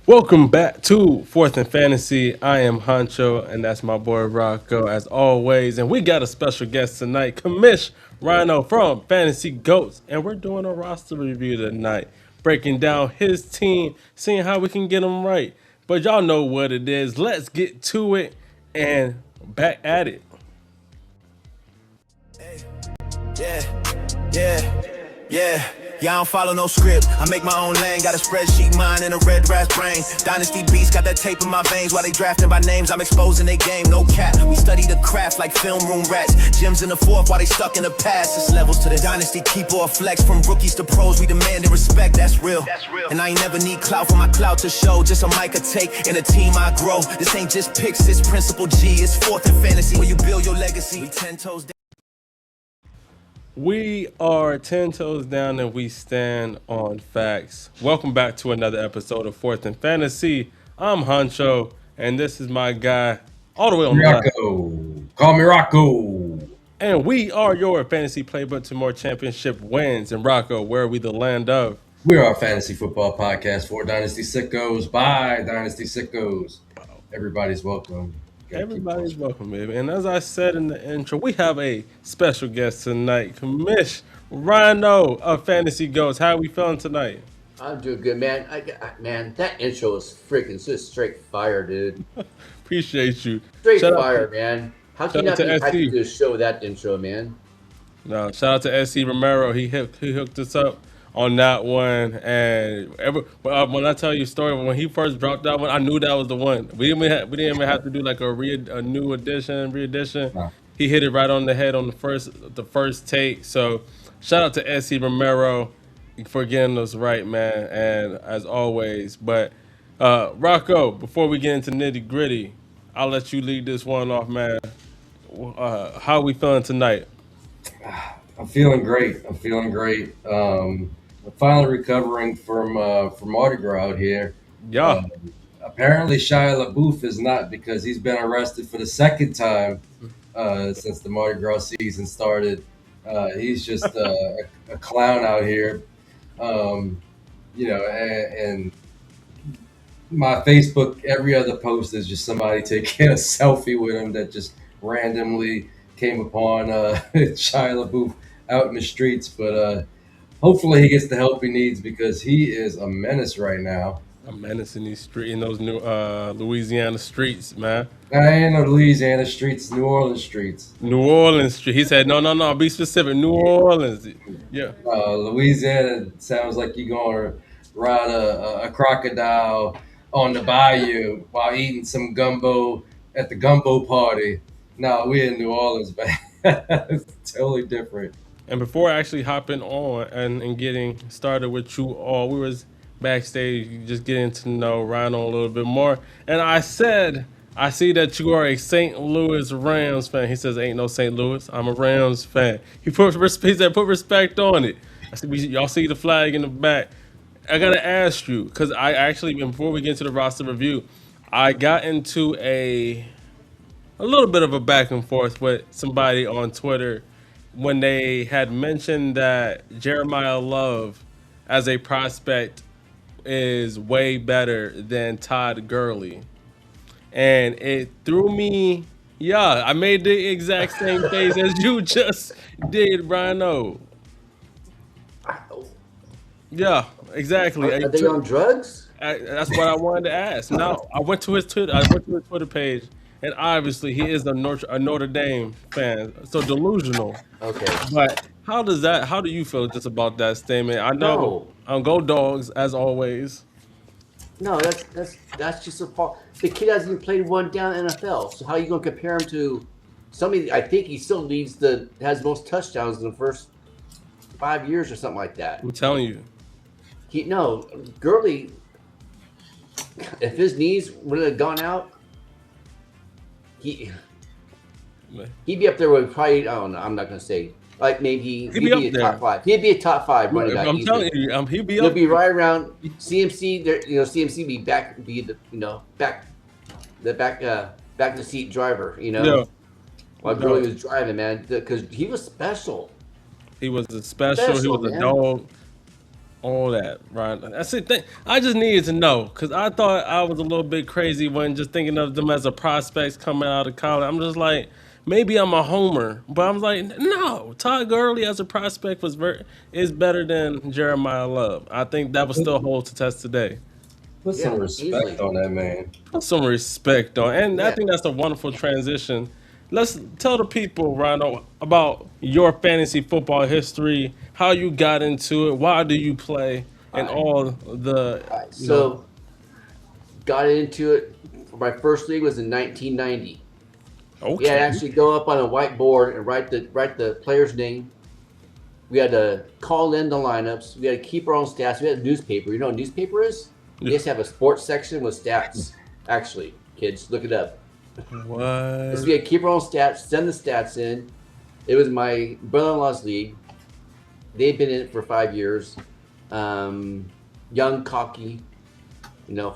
Welcome back to Fourth and Fantasy. I am Honcho, and that's my boy Rocco, as always. And we got a special guest tonight, Commishrhino from Fantasy Goats, and we're doing a roster review tonight, breaking down his team, seeing how we can get him right. But y'all know what it is. Let's get to it and back at it. Yeah, yeah, yeah. Yeah, I don't follow no script. I make my own lane. Got a spreadsheet mind and a red brass brain. Dynasty beats got that tape in my veins. While they drafting by names, I'm exposing their game. No cap. We study the craft like film room rats. Gems in the fourth while they stuck in the past. It's levels to the dynasty. Keep or flex. From rookies to pros, we demand and respect. That's real. And I ain't never need clout for my clout to show. Just a mic I take and a team I grow. This ain't just picks, it's Principal G. It's Fourth and Fantasy where you build your legacy. We 10 toes down. We are 10 toes down and we stand on facts. Welcome back to another episode of Fourth and Fantasy. I'm Honcho, and this is my guy all the way on the left. Rocco. Call me Rocco. And we are your fantasy playbook to more championship wins. And Rocco, where are we the land of? We are a fantasy football podcast for Dynasty Sickos by Dynasty Sickos. Everybody's welcome. Everybody's welcome, baby. And as I said in the intro, we have a special guest tonight, Commishrhino of Fantasy Goats. How are we feeling tonight? I'm doing good, man. Man, that intro is freaking just straight fire, dude. Appreciate you. Straight Shout fire, out, man. How shout can you out not be to hyped to SC. do a show with that intro, man? No, shout out to SC Romero. He hooked us up on that one. And when I tell you a story, when he first dropped that one, I knew that was the one. We didn't even have to do like a new re-edition. No. He hit it right on the head on the first take. So shout out to SC Romero for getting us right, man. And as always, but Rocco, before we get into nitty gritty, I'll let you lead this one off, man. How we feeling tonight? I'm feeling great. I'm finally recovering from Mardi Gras out here. Yeah. Apparently, Shia LaBeouf is not because he's been arrested for the second time since the Mardi Gras season started. He's just a clown out here. Um, and my Facebook, every other post is just somebody taking a selfie with him that just randomly came upon Shia LaBeouf out in the streets. But hopefully he gets the help he needs because he is a menace right now. A menace in those new Louisiana streets, man. I ain't no Louisiana streets, New Orleans streets. New Orleans street. He said, no, be specific. New Orleans. Yeah. Louisiana sounds like you're going to ride a crocodile on the bayou while eating some gumbo at the gumbo party. No, we're in New Orleans, man. It's totally different. And before actually hopping on and getting started with you all, we was backstage just getting to know Rhino a little bit more. And I said, I see that you are a St. Louis Rams fan. He says, ain't no St. Louis. I'm a Rams fan. He said, put respect on it. I said, y'all see the flag in the back. I gotta ask you, because I actually, before we get into the roster review, I got into a little bit of a back and forth with somebody on Twitter when they had mentioned that Jeremiah Love as a prospect is way better than Todd Gurley. And it threw me, yeah, I made the exact same face as you just did, Rhino. Yeah, exactly. Are they on drugs? That's what I wanted to ask. Now I went to his Twitter page, and obviously he is a Notre Dame fan, so delusional. Okay. But how do you feel just about that statement? I know No, go dogs as always. no, that's just a fault. The kid hasn't even played one down NFL. So how are you going to compare him to somebody? I think he still has most touchdowns in the first 5 years or something like that. I'm telling you. No, Gurley. If his knees would have gone out, he he'd be up there with probably. I don't know. I'm not gonna say like maybe He'd be up a there. top five. He'd be a top five running back. I'm easily. telling you, he'd be He'll up. be right around CMC. There, CMC be back the seat driver. Yeah, While Gurley was driving, man, because he was special. he was a special. He was a man. dog. all that, right? That's the thing. I just needed to know because I thought I was a little bit crazy when just thinking of them as a prospects coming out of college. I'm just like, maybe I'm a homer, but I'm like, no. Todd Gurley as a prospect is better than Jeremiah Love. I think that will still hold to test today. Put some Yeah, respect easily. on that man. Put some respect on, and I Yeah. think that's a wonderful transition. Let's tell the people, Rhino, about your fantasy football history, how you got into it, why do you play, All and right. all the, All right. you know, So got into it. My first league was in 1990. We had to okay, actually go up on a whiteboard and write the player's name. We had to call in the lineups. We had to keep our own stats. We had a newspaper. You know what a newspaper is? We used to have a sports section with stats. Actually, kids, look it up. So what? we had to keep our own stats, send the stats in. It was my brother-in-law's league. They'd been in it for 5 years. Young, cocky,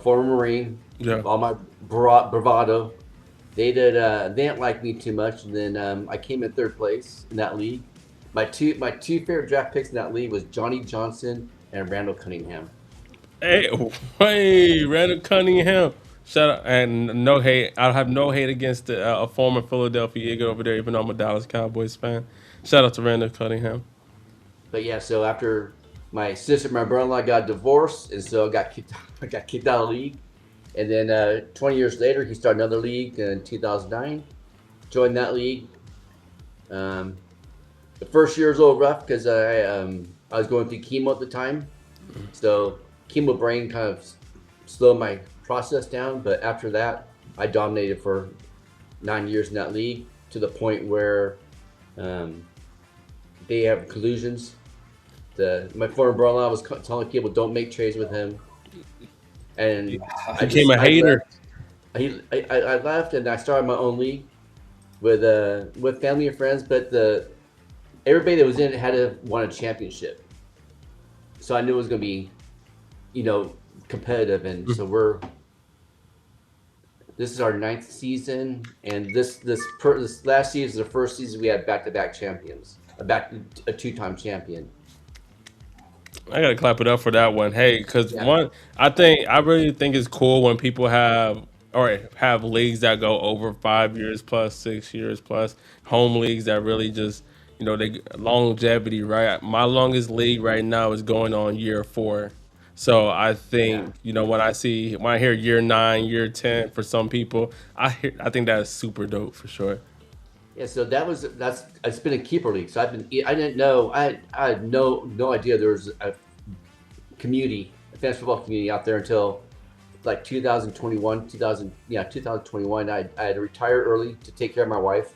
former Marine. Yeah. All my bravado. They didn't like me too much, and then I came in third place in that league. My two favorite draft picks in that league was Johnny Johnson and Randall Cunningham. Hey, Randall Cunningham. Shout out, and no hate. I have no hate against a former Philadelphia Eagle over there, even though I'm a Dallas Cowboys fan. Shout out to Randall Cunningham. But yeah, so after my brother-in-law got divorced, and so I got kicked out of the league. And then 20 years later, he started another league in 2009. Joined that league. The first year was a little rough because I was going through chemo at the time, so chemo brain kind of slowed my process down. But after that, I dominated for 9 years in that league to the point where they have collusions. My former brother-in-law was telling people don't make trades with him, and I became a hater. I left and I started my own league with family and friends, but everybody that was in it had to won a championship. So I knew it was going to be, competitive, and so this is our 9th season, and this last season is the first season we had back-to-back champions, a two-time champion. I gotta clap it up for that one. Hey, because Yeah. I really think it's cool when people have leagues that go over 5 years plus, 6 years plus, home leagues that really just they longevity. Right, my longest league right now is going on year 4. So I think when I hear year 9, year 10 for some people, I think that's super dope for sure. Yeah, so it's been a keeper league. So I didn't know, I had no idea there was a fantasy football community out there until like 2021. I had to retire early to take care of my wife,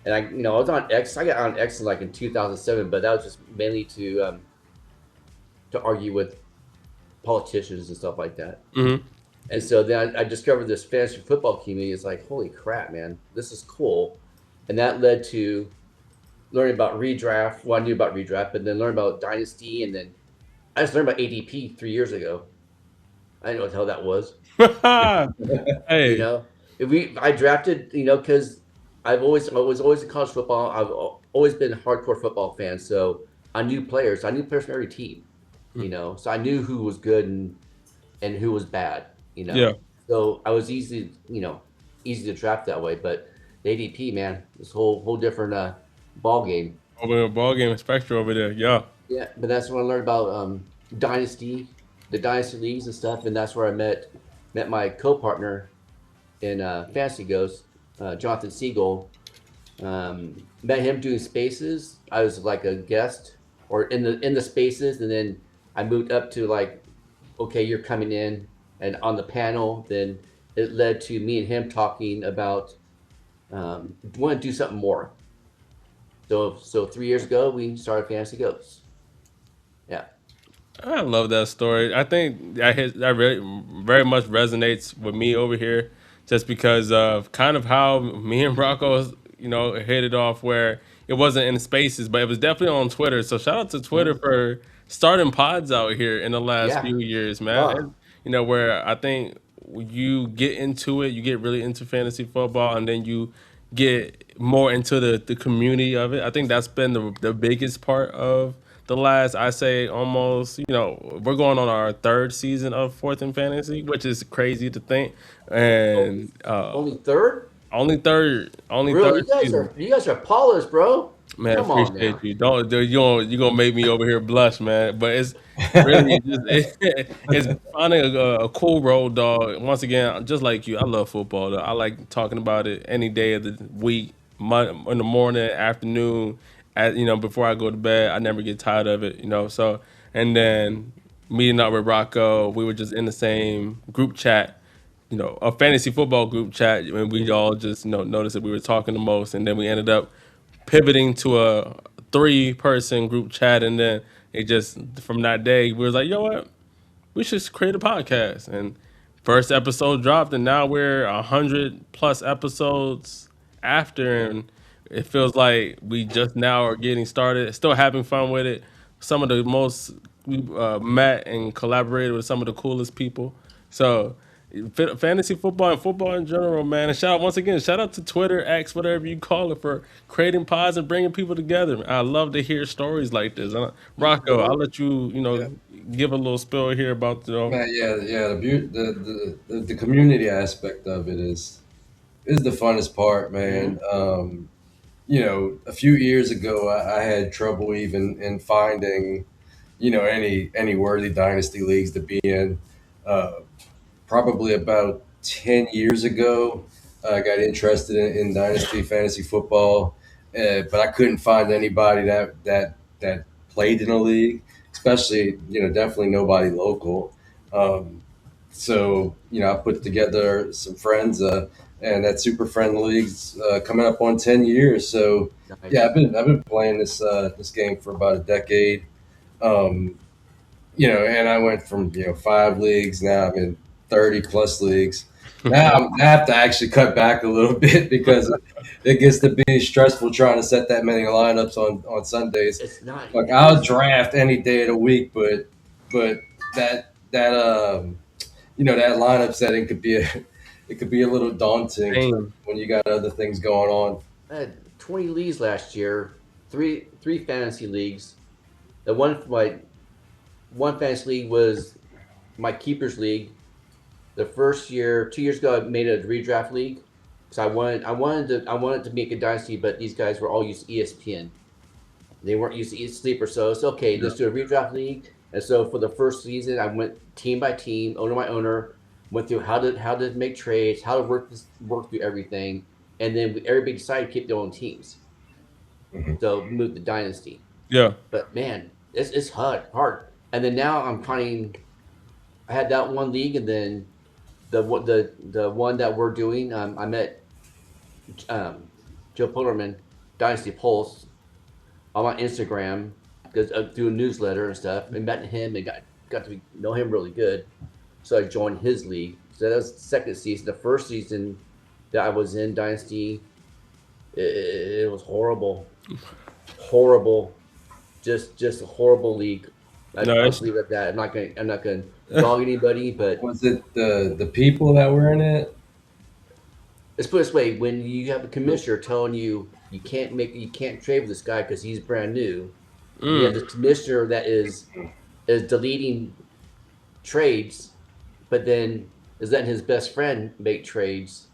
and I was on X. I got on X in 2007, but that was just mainly to argue with politicians and stuff like that. Mm-hmm. And so then I discovered this fantasy football community. It's like, holy crap, man, this is cool. And that led to learning about redraft. Well, I knew about redraft, but then learned about Dynasty. And then I just learned about ADP 3 years ago. I didn't know what the hell that was. Hey, I drafted, because I was always in college football. I've always been a hardcore football fan. So I knew players. from every team, So I knew who was good and who was bad, Yeah. So I was easy to draft that way. But the ADP, man, this whole different ball game. Over the ball game spectrum over there. Yeah. Yeah, but that's when I learned about Dynasty, the Dynasty leagues and stuff, and that's where I met my co-partner in FantasyGoats, Jonathan Siegel. Met him doing spaces. I was like a guest or in the spaces, and then I moved up to okay, you're coming in and on the panel. Then it led to me and him talking about want to do something more. So 3 years ago we started FantasyGoats. Yeah. I love that story. I think that really very much resonates with me over here, just because of kind of how me and Rocco, hit it off. Where it wasn't in spaces, but it was definitely on Twitter. So shout out to Twitter for starting pods out here in the last few years, man. Oh. And, where I think you get into it, you get really into fantasy football, and then you get more into the community of it. I think that's been the biggest part of the last, I say, almost, we're going on our third season of Fourth in Fantasy, which is crazy to think. And Only third? only Really? third season. You guys are polished, bro. Man, Come on appreciate now. you. Don't you gonna make me over here blush, man. But it's really just it's finding a cool road dog. Once again, just like you, I love football. Though. I like talking about it any day of the week, in the morning, afternoon, before I go to bed. I never get tired of it, So and then meeting up with Rocco, we were just in the same group chat, a fantasy football group chat, and we all just noticed that we were talking the most, and then we ended up pivoting to a 3-person group chat, and then it just from that day we was like, you know what, we should create a podcast. And first episode dropped, and now we're 100+ episodes after, and it feels like we just now are getting started, still having fun with it. Some of the most we met and collaborated with some of the coolest people. So fantasy football and football in general, man. And shout out to Twitter, X, whatever you call it, for creating pods and bringing people together. I love to hear stories like this. Rocco, I'll let you, give a little spill here about, Man, yeah. The community aspect of it is the funnest part, man. A few years ago, I had trouble even in finding, any worthy dynasty leagues to be in. Probably about 10 years ago, I got interested in dynasty fantasy football, but I couldn't find anybody that played in a league, especially, definitely nobody local. I put together some friends, and that Super Friend League's coming up on 10 years. So yeah, I've been playing this game for about a decade. And I went from 5 leagues, now I'm in 30+ leagues. Now I have to actually cut back a little bit because it gets to be stressful trying to set that many lineups on Sundays. It's not. Like, I'll draft any day of the week, but that lineup setting could be a little daunting when you got other things going on. I had 20 leagues last year, three fantasy leagues. The one fantasy league was my keepers league. The first year, 2 years ago, I made a redraft league because I wanted to make a dynasty, but these guys were all used to ESPN. They weren't used to Sleeper, so it's okay. Let's do a redraft league. And so for the first season, I went team by team, owner by owner, went through how to make trades, how to work through everything, and then everybody decided to keep their own teams. Mm-hmm. So we moved to Dynasty. Yeah. But man, it's hard. And then now I'm finding, I had that one league, and then the one that we're doing, I met Joe Pullerman, Dynasty Pulse, on my Instagram, because through a newsletter and stuff, and met him and got to know him really good. So I joined his league. So that was the second season. The first season that I was in Dynasty, it was horrible, just a horrible league. I'll leave it at that. I'm not gonna dog anybody, but was it the people that were in it? Let's put it this way: when you have a commissioner telling you can't trade with this guy because he's brand new, you have the commissioner that is deleting trades, but then is letting his best friend make trades.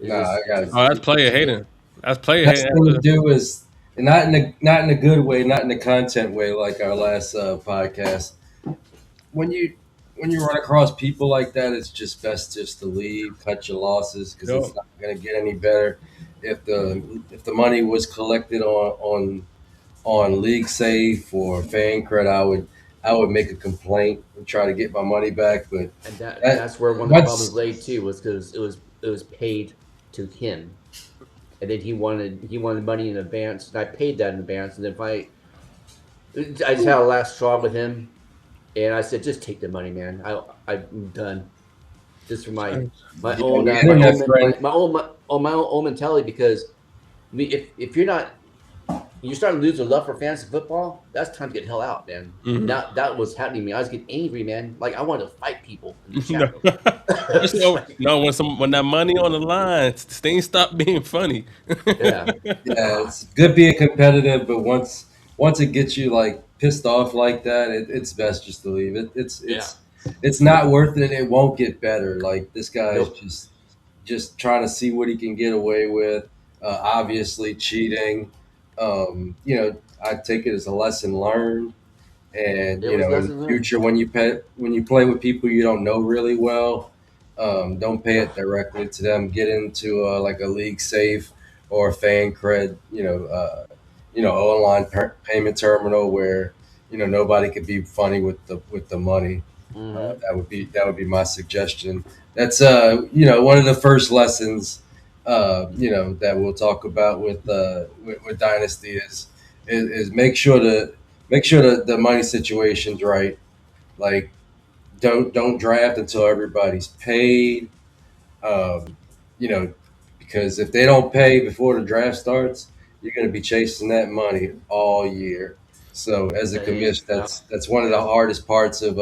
That's player hating. That's player Best hating. thing to do is not in a good way, not in a content way, like our last podcast. When you run across people like that, it's just best just to leave, cut your losses, because it's not going to get any better. If the money was collected on League Safe or FanCred, I would make a complaint and try to get my money back. But that's where one of the problems laid too, was because it was paid to him, and then he wanted money in advance, and I paid that in advance, and then I just had a last straw with him, and I said, just take the money, man. I'm done. Just for my own mentality, because I mean, if you're not, you start losing love for fantasy football, that's time to get the hell out, man. Mm-hmm. That was happening to me. I was getting angry, man. Like, I wanted to fight people in the chat. No, when that money on the line, things stop being funny. Yeah, it's good being competitive, but once once it gets you like pissed off like that, it's best just to leave it. Yeah. It's not worth it. It won't get better. Like this guy's Nope. just trying to see what he can get away with. Obviously cheating. I take it as a lesson learned. And It was in the lesson learned. future, when you play with people you don't know really well, don't pay it directly to them. Get into like a league safe or a fan cred, online payment terminal where nobody could be funny with the money. Mm-hmm. That would be my suggestion. That's one of the first lessons that we'll talk about with Dynasty is make sure the money situation's right. Like don't draft until everybody's paid. Um, you know, because if they don't pay before the draft starts, you're going to be chasing that money all year. So as a That is, commish, that's one of the hardest parts of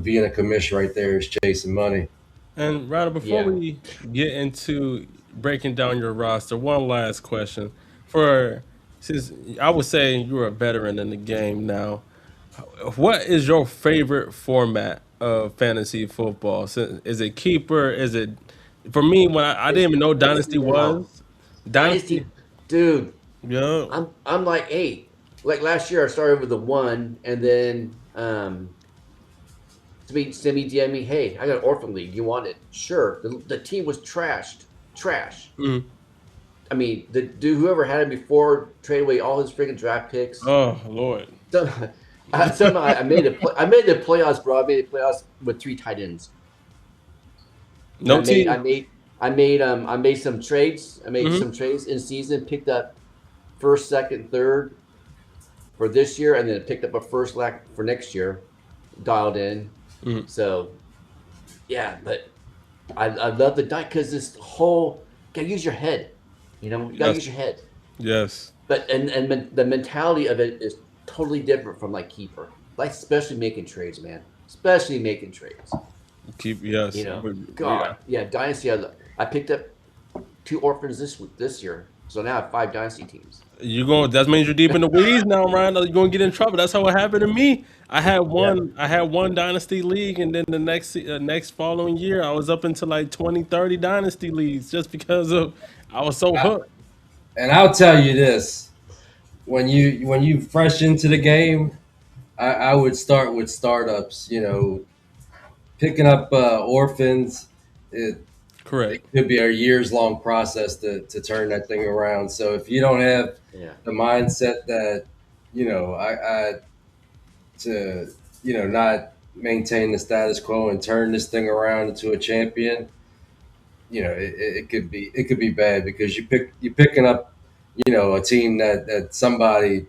being a commish right there is chasing money. And Ryder, before yeah. we get into breaking down your roster, one last question. For since I would say you're a veteran in the game now, what is your favorite format of fantasy football? Is it keeper? Is it for me when I didn't even know Dynasty No. was Dynasty? Dynasty, dude. Yeah, I'm like, hey, like last year I started with the one, and then Simi DM me, hey, I got an orphan league. You want it? Sure. The team was trashed, trash. mm. I mean, the dude whoever had it before traded away all his freaking draft picks. Oh Lord, So, somehow I made I made the playoffs, bro. I made the playoffs with 3 tight ends. And no team. I made some trades. I made Hmm. some trades in season. Picked up first, second, third for this year, and then picked up a first lack for next year. Dialed in. Hmm. So yeah, but I love the die because this whole you gotta use your head. You gotta Yes, use your head. yes. But the mentality of it is totally different from like keeper, like especially making trades, man. Especially making trades. Keep yes. God, yeah, dynasty. I picked up 2 orphans this year, so now I have 5 dynasty teams. You going? That means you're deep in the weeds now, Ryan. You're gonna get in trouble. That's how it happened to me. I had Yeah, one. I had one dynasty league, and then the next following year, I was up into like 20, 30 dynasty leagues just because of I was so I, hooked. and I'll tell you this: when you fresh into the game, I would start with startups. Picking up orphans. It Correct. could be a years long process to turn that thing around. So if you don't have yeah, the mindset that I to not maintain the status quo and turn this thing around into a champion, it could be bad because you're picking up a team that somebody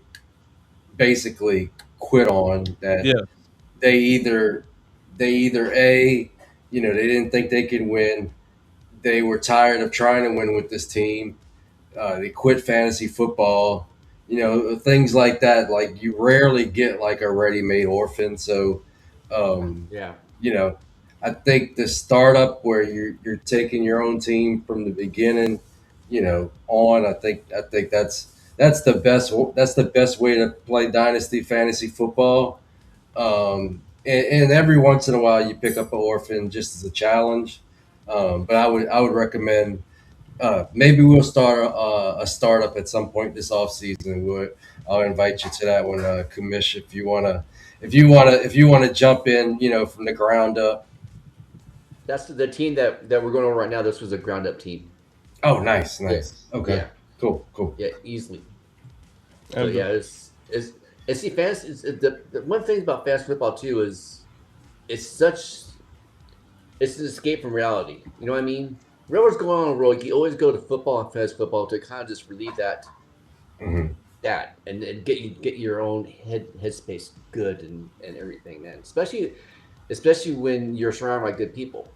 basically quit on that Yeah. they either a they didn't think they could win. They were tired of trying to win with this team. They quit fantasy football. Things like that. Like you rarely get like a ready-made orphan. So, um, yeah. you know, I think the startup where you're taking your own team from the beginning, on. I think that's the best way to play dynasty fantasy football. And every once in a while, you pick up an orphan just as a challenge. But I would recommend maybe we'll start a startup at some point this off season. I'll invite you to that one, Commish, if you wanna jump in, from the ground up. That's the team that we're going over right now. This was a ground up team. Oh, nice, Yeah, nice. Okay, yeah, cool. yeah, easily. So And yeah, it's see fantasy. The one thing about fantasy football too is it's such it's an escape from reality. You know what I mean? Whatever's going on in the world, you always go to football and fantasy football to kind of just relieve Hmm. that and get your own headspace good and everything, man. Especially when you're surrounded by good people.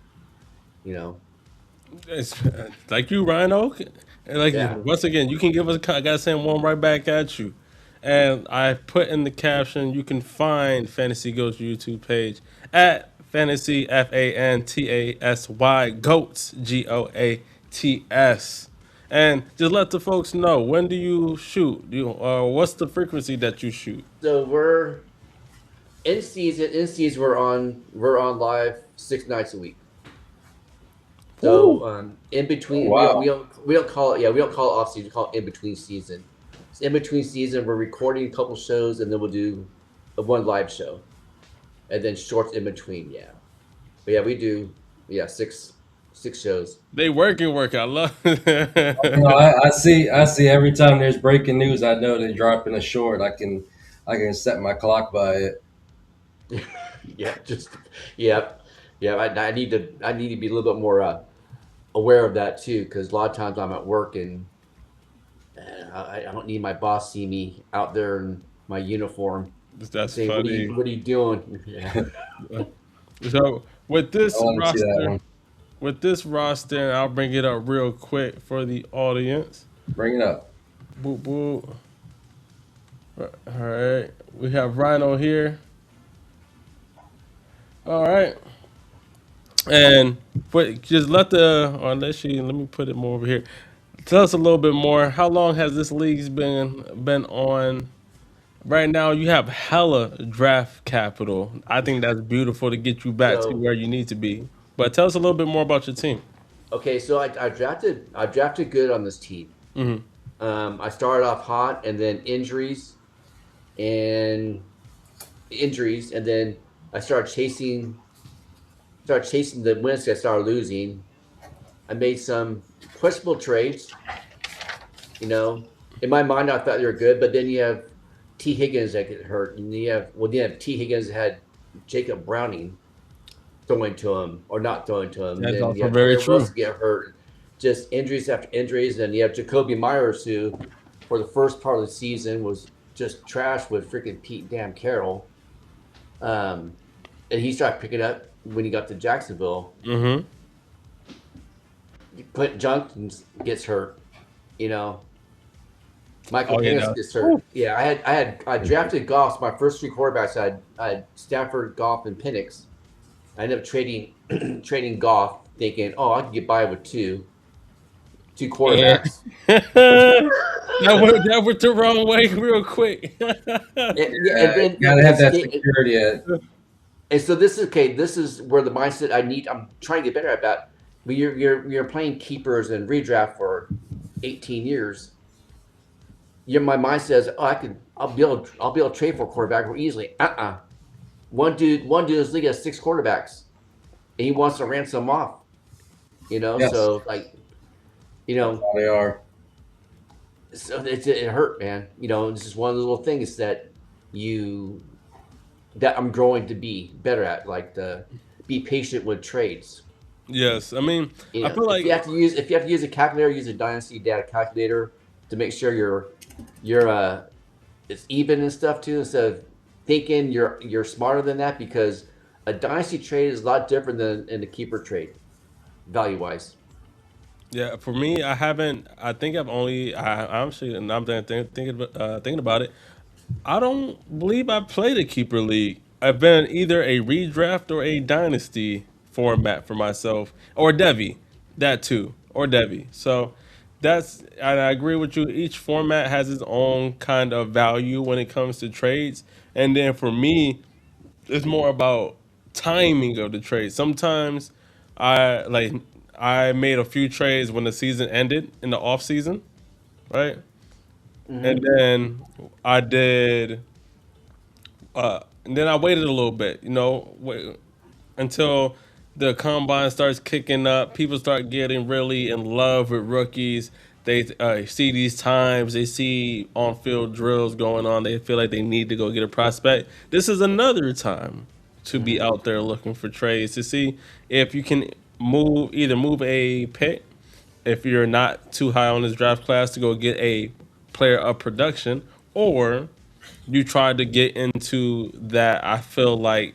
You know? it's like you, Rhino. And like Yeah. once again, you can give us. I gotta send one right back at you. And I put in the caption. You can find Fantasy Goats YouTube page at Fantasy FANTASY Goats GOATS. And just let the folks know, when do you shoot? What's the frequency that you shoot? So we're in season. In season, we're on live 6 nights a week. So in Oh, between, wow. we don't call it we don't call it off season. We call it in between season. So in between season, we're recording a couple shows, and then we'll do one live show, and then shorts in between. Yeah, but yeah, we do 6 shows. They work. I love You know, it. I see every time there's breaking news, I know they're dropping a short. I can set my clock by it. Yeah, just yeah, yeah. I need to be a little bit more aware of that too, because a lot of times I'm at work and I don't need my boss see me out there in my uniform That's saying, funny. what are you doing? Yeah. So with I this want to see that roster, one. and I'll bring it up real quick for the audience. Bring it up. Boop boop. All right, we have Rhino here. All right, and just let me put it more over here. Tell us a little bit more. How long has this league's been on? Right now, you have hella draft capital. I think that's beautiful to get you back to So where you need to be. But tell us a little bit more about your team. okay, so I drafted good on this team. Hmm. I started off hot, and then and injuries, and then I started chasing the wins. I started losing. I made some questionable trades. You know, in my mind, I thought they were good, but then you have T. Higgins that get hurt, and you have T. Higgins that had Jacob Browning throwing to him or not throwing to him. That's Then you also have very Garrett true. Wilson get hurt, just injuries after injuries. And you have Jacoby Myers, who for the first part of the season was just trash with freaking Pete Damn Carroll. Um, and he started picking up when he got to Jacksonville. Hmm. Clint Jenkins gets hurt, you know. Michael Oh yeah, Penix no. gets hurt. Yeah, I drafted Goff. My first 3 quarterbacks, I had Stafford, Goff, and Penix. I ended up trading Goff, thinking, oh, I can get by with two Yeah. quarterbacks. That went the wrong way real quick. Yeah, and then Gotta have that security. and so this is okay. This is where the mindset I'm trying to get better at that. But you're playing keepers and redraft for 18 years. My mind says, oh, I'll be able to trade for a quarterback more easily. One dude is league has 6 quarterbacks, and he wants to ransom them off. Yes, So like, you know, they are. so it hurt, man. This is one of the little things that I'm growing to be better at, like to be patient with trades. Yes, I mean, I feel If like you have to use a calculator, use a Dynasty data calculator to make sure you're it's even and stuff too, instead of thinking you're smarter than that, because a Dynasty trade is a lot different than in a keeper trade, value wise. yeah, for me, I haven't. I think I've only. I actually, and I'm thinking about it. I don't believe I played a keeper league. I've been either a redraft or a dynasty format for myself, or Devi, that too, or Devi. So and I agree with you. Each format has its own kind of value when it comes to trades, and then for me, it's more about timing of the trade. Sometimes I like I made a few trades when the season ended in the off season, right? And Hmm. then I did and then I waited a little bit, until the combine starts kicking up. People start getting really in love with rookies. They see these times, they see on field drills going on. They feel like they need to go get a prospect. This is another time to be Hmm. out there looking for trades to see if you can move a pick if you're not too high on this draft class to go get a player of production, or you try to get into that. I feel like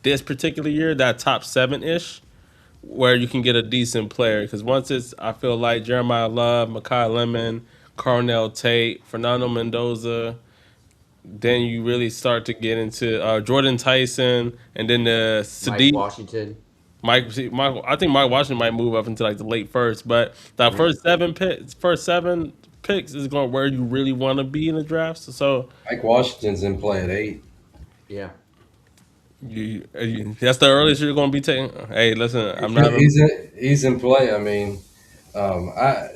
this particular year, that top 7 ish, where you can get a decent player. Because once I feel like Jeremiah Love, Makai Lemon, Carnell Tate, Fernando Mendoza, then you really start to get into Jordan Tyson, and then the Mike Sadiq. Washington. I think Mike Washington might move up into like the late first, but that Yeah. first seven picks is going where you really want to be in the drafts. So Mike Washington's in play at 8. Yeah. that's the earliest you're going to be taking. Hey, listen, I'm not. He's in play. I mean, um, I,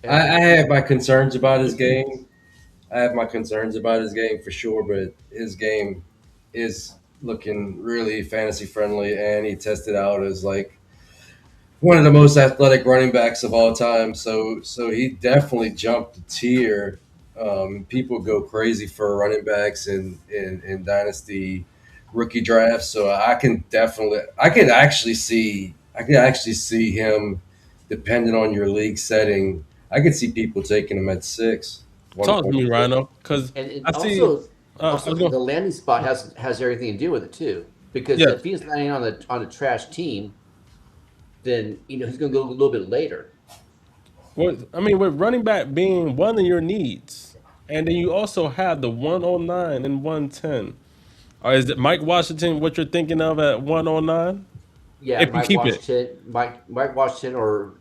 And I have my concerns about his game. I have my concerns about his game for sure, but his game is looking really fantasy friendly, and he tested out as like one of the most athletic running backs of all time. So he definitely jumped a tier. People go crazy for running backs in dynasty rookie drafts. So I could actually see him, depending on your league setting. I could see people taking him at 6, Talk to me, 1.6. Rhino, because and it I see. I also was the going. landing spot has everything to do with it too. Because Yes. if he's landing on a trash team, then he's going to go a little bit later. I mean, with running back being one of your needs, and then you also have the 109 and 110. Or is it Mike Washington what you're thinking of at 109? Yeah, If you keep it. Mike Washington, or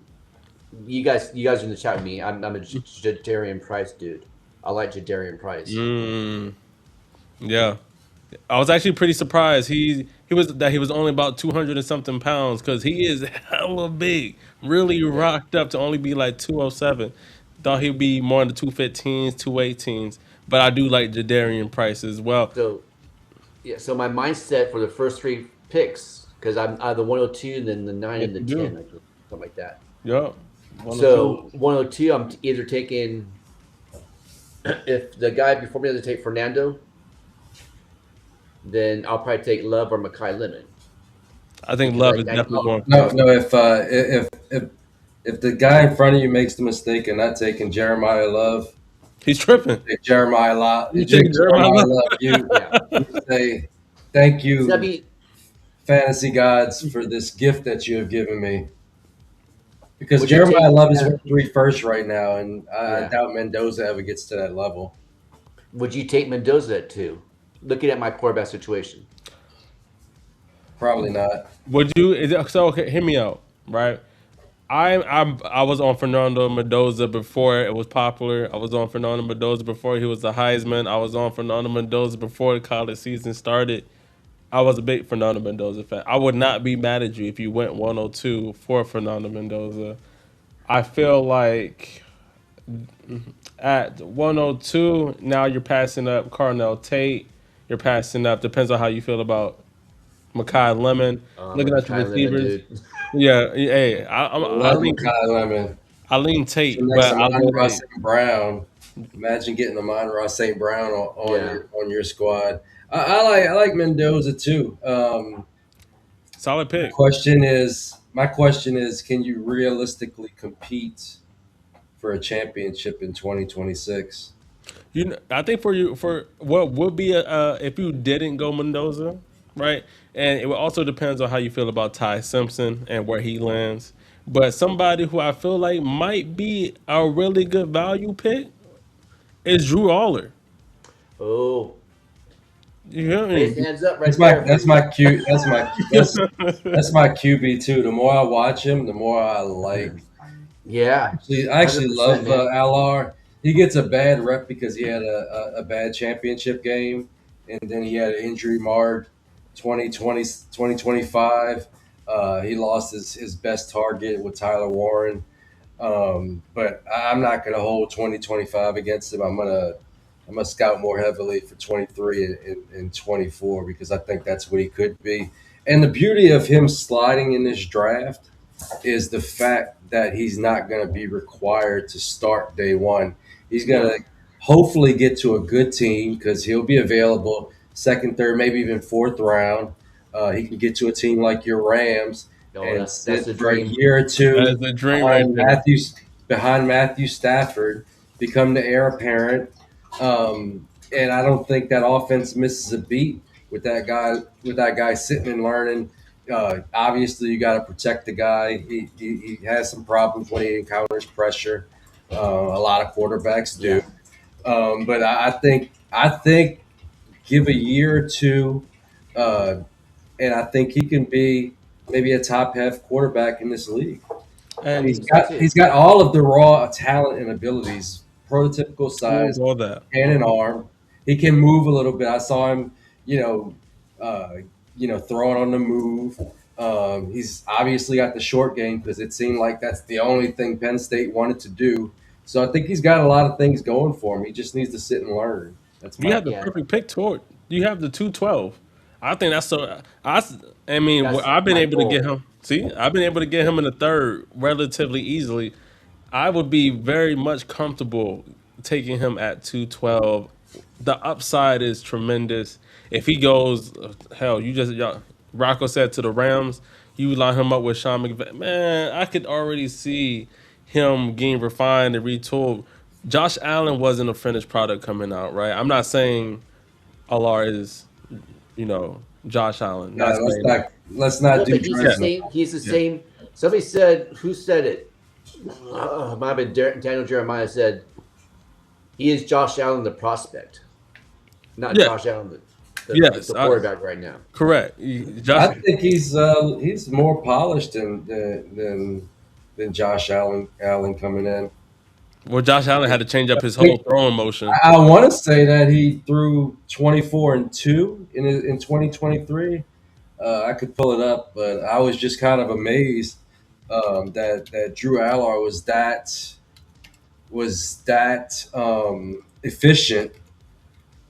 you guys in the chat with me. I'm a Jadarian Price dude. I like Jadarian Price. Mm, yeah. I was actually pretty surprised. He was only about 200 and something pounds because he is hella big. Really Yeah. rocked up to only be like 207. Thought he'd be more in the 215s, 218s. But I do like Jadarian Price as well. So yeah, so my mindset for the first three picks, because I'm either 102 and then the 9 Yes, and the you 10, do. like something like that. Yup. One or two. So 102, I'm either taking if the guy before me doesn't take Fernando, then I'll probably take Love or Makai Lemon I think because Love I, is I definitely going No, first. no. If the guy in front of you makes the mistake and not taking Jeremiah Love, He's tripping. You You take take Jeremiah Jeremiah Love. Love, yeah. you say thank So that'd you, be fantasy gods, for this gift that you have given me. Because would you Jeremiah take Love is worth 3 firsts right now, and I yeah. doubt Mendoza ever gets to that level. Would you take Mendoza at 2? Looking at my quarterback situation. Probably not. Would you? So okay, hear me out, right? I was on Fernando Mendoza before it was popular. I was on Fernando Mendoza before he was the Heisman. I was on Fernando Mendoza before the college season started. I was a big Fernando Mendoza fan. I would not be mad at you if you went 102 for Fernando Mendoza. I feel like at 102 now you're passing up Carnell Tate. You're passing up. Depends on how you feel about Makai Lemon. Looking at the Makai Lemon, receivers, dude. yeah. Hey, I love Makai Lemon. I lean So Tate, next but to I Amon look Ross like St. Brown, imagine getting Amon Ross St. Brown Yeah. on your squad. I like Mendoza too. solid pick. My question is, can you realistically compete for a championship in 2026? I think for you, for what would be if you didn't go Mendoza, right? And it also depends on how you feel about Ty Simpson and where he lands. But somebody who I feel like might be a really good value pick is Drew Aller. Oh, You hear raise me? hands up right That's my there. that's my Q that's my QB too. The more I watch him, the more I like. Yeah, I actually 100%, love man. LR. He gets a bad rep because he had a bad championship game, and then he had an injury marred 2025. He lost his best target with Tyler Warren. But I'm not going to hold 2025 against him. I'm gonna scout more heavily for 23 and 24 because I think that's what he could be. And the beauty of him sliding in this draft is the fact that he's not going to be required to start day one. He's going to hopefully get to a good team because he'll be available second, third, maybe even fourth round. He can get to a team like your Rams No, and that's sit the for a dream. year or That two is a dream right there. Behind Matthew Stafford, become the heir apparent. And I don't think that offense misses a beat with that guy sitting and learning. Obviously, you got to protect the guy. He has some problems when he encounters pressure. A lot of quarterbacks do, Yeah. but I think give a year or two, and I think he can be maybe a top half quarterback in this league. And He's got all of the raw talent and abilities, prototypical size, all that. hand and arm. He can move a little bit. I saw him, you know, throwing on the move. He's obviously got the short game because it seemed like that's the only thing Penn State wanted to do. So I think he's got a lot of things going for him. He just needs to sit and learn. That's You my have the perfect pick toward. You have the 212. I think that's so. I mean, That's I've been my able to get goal. him. See, I've been able to get him in the third relatively easily. I would be very much comfortable taking him at 212. The upside is tremendous. If he goes, hell, Rocco said to the Rams, you line him up with Sean McVay. Man, I could already see him getting refined and retooled. Josh Allen wasn't a finished product coming out, right? I'm not saying Alar is, Josh Allen. Not saying that. Let's not Yeah, do but he's the drugs. same. He's the same. Somebody said, who said it? Might have been Daniel Jeremiah said, he is Josh Allen, the prospect, not Yeah. Josh Allen, Yes, the quarterback right now. Correct. I think he's more polished than Josh Allen coming in. Well, Josh Allen had to change up his whole throwing motion. I want to say that he threw 24-2 in 2023. I could pull it up, but I was just kind of amazed that Drew Allar was that efficient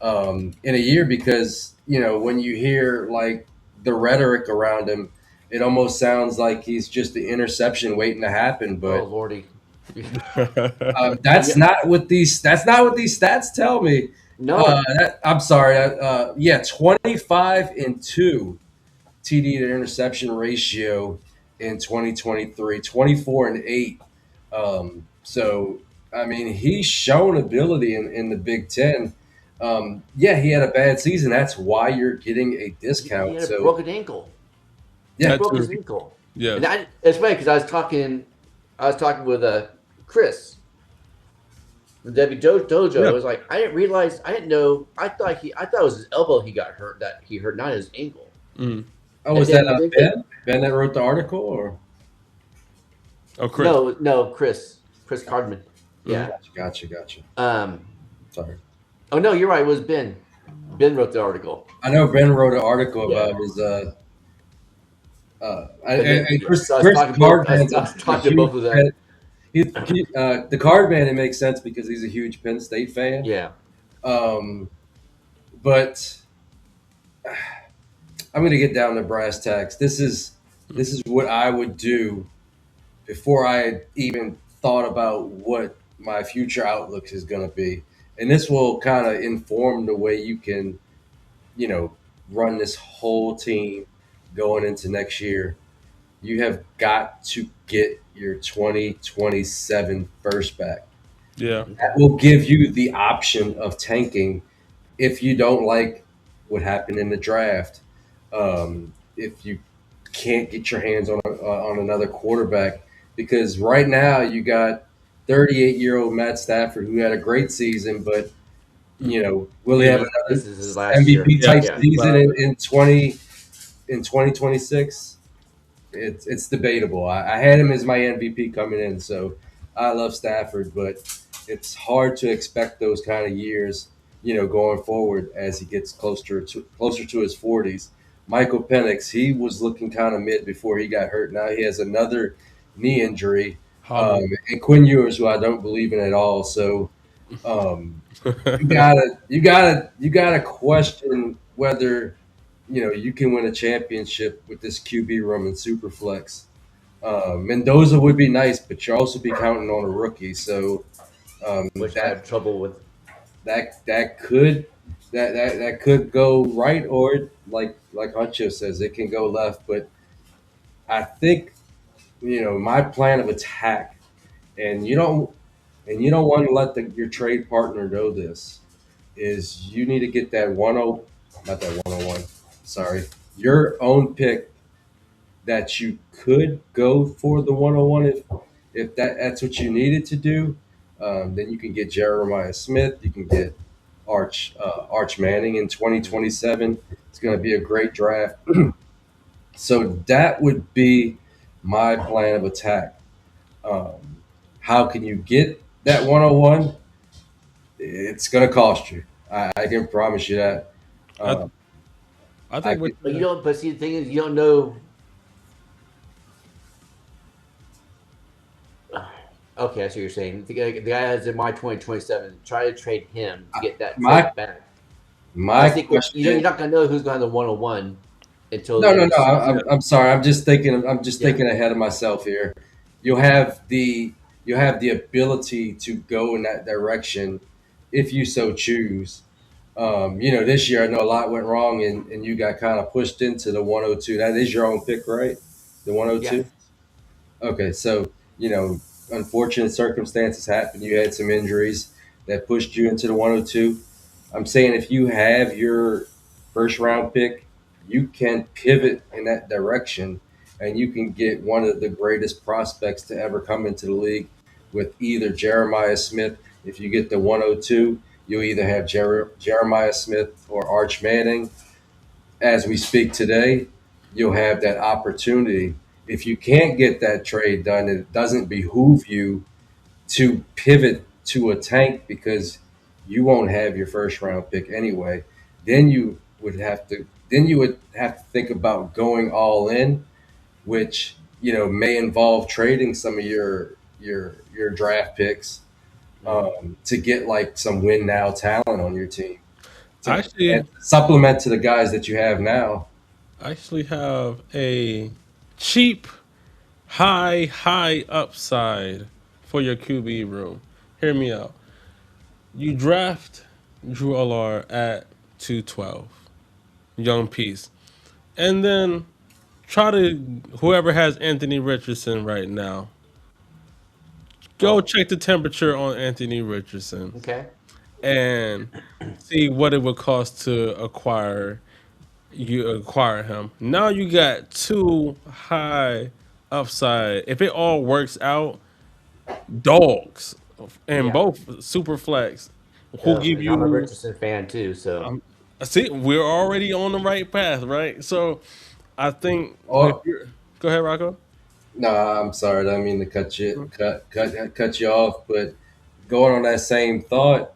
in a year, because when you hear like the rhetoric around him, it almost sounds like he's just the interception waiting to happen. But Oh lordy, that's not what these stats tell me. no, I'm sorry. 25-2 TD to interception ratio in 2023, 24-8. So I mean, he's shown ability in the Big Ten. He had a bad season. That's why you're getting a discount. he had a broken ankle. Yeah, He broke his ankle. Yeah. And it's funny because I was talking with Chris from Debbie Dojo. Yeah. I was like, I didn't know. I thought it was his elbow he got hurt, not his ankle. Mm. Oh, was that Ben? Ben that wrote the article, or? Oh, Chris. No, Chris Cardman. Yeah. Gotcha. Sorry. Oh no, you're right. It was Ben. Ben wrote the article. I know Ben wrote an article about his. Chris Cardman. Talking to both of them. The Cardman, it makes sense because he's a huge Penn State fan. Yeah. But I'm going to get down to brass tacks. This is what I would do before I had even thought about what my future outlook is going to be. And this will kind of inform the way you can, run this whole team going into next year. You have got to get your 2027 first back. Yeah. That will give you the option of tanking if you don't like what happened in the draft. If you can't get your hands on another quarterback, because right now you got 38-year-old Matt Stafford, who had a great season, but will he have another This is his last MVP year. type Yeah. season in 2026? It's debatable. I had him as my MVP coming in, so I love Stafford, but it's hard to expect those kind of years, going forward as he gets closer to his 40s. Michael Penix, he was looking kind of mid before he got hurt. Now he has another knee injury, and Quinn Ewers, who I don't believe in at all. So you gotta question whether you can win a championship with this QB room in Superflex. Mendoza would be nice, but you'll also be counting on a rookie. So Which I have trouble with. that could go right, or like Huncho says, it can go left. But I think my plan of attack, and you don't want to let your trade partner know this, is you need to get that not that 101. Sorry, your own pick that you could go for the 101 if that's what you needed to do. Then you can get Jeremiah Smith. You can get Arch Manning in 2027. It's going to be a great draft. So that would be my plan of attack. How can you get that 101? It's going to cost you. I can promise you that. I Um, I I think could, with But you don't. But see, the thing is, you don't know. Okay, I see what you're saying. The guy has in my 2027. Try to trade him to get that my trade back. I my think you're question. not gonna know who's going to have the 101 until No, the end no, of the no. season. I'm sorry. I'm just thinking. I'm just Yeah. thinking ahead of myself here. You'll have the you have the ability to go in that direction if you so choose. This year I know a lot went wrong and you got kind of pushed into the 102. That is your own pick, right? The Yes. 102. Okay, so unfortunate circumstances happened. You had some injuries that pushed you into the 102. I'm saying if you have your first round pick, you can pivot in that direction and you can get one of the greatest prospects to ever come into the league with either Jeremiah Smith. If you get the 102, you'll either have Jeremiah Smith or Arch Manning. As we speak today, you'll have that opportunity. If you can't get that trade done, it doesn't behoove you to pivot to a tank because you won't have your first round pick anyway. Then you would have to think about going all in, which may involve trading some of your draft picks to get like some win now talent on your team I to actually supplement to the guys that you have now. I actually have a cheap high upside for your QB room. Hear me out. You draft Drew Alar at 212, young piece, and then try to whoever has Anthony Richardson right now. Go Oh. check the temperature on Anthony Richardson Okay. and see what it would cost to acquire him. Now you got two high upside. If it all works out, dogs and Yeah. both super flex who Yeah. give And I'm a you Richardson fan too. So see we're already on the right path, right? So I think if Or you're go ahead, Rocco. no, I'm sorry, I didn't mean to cut you off, but going on that same thought,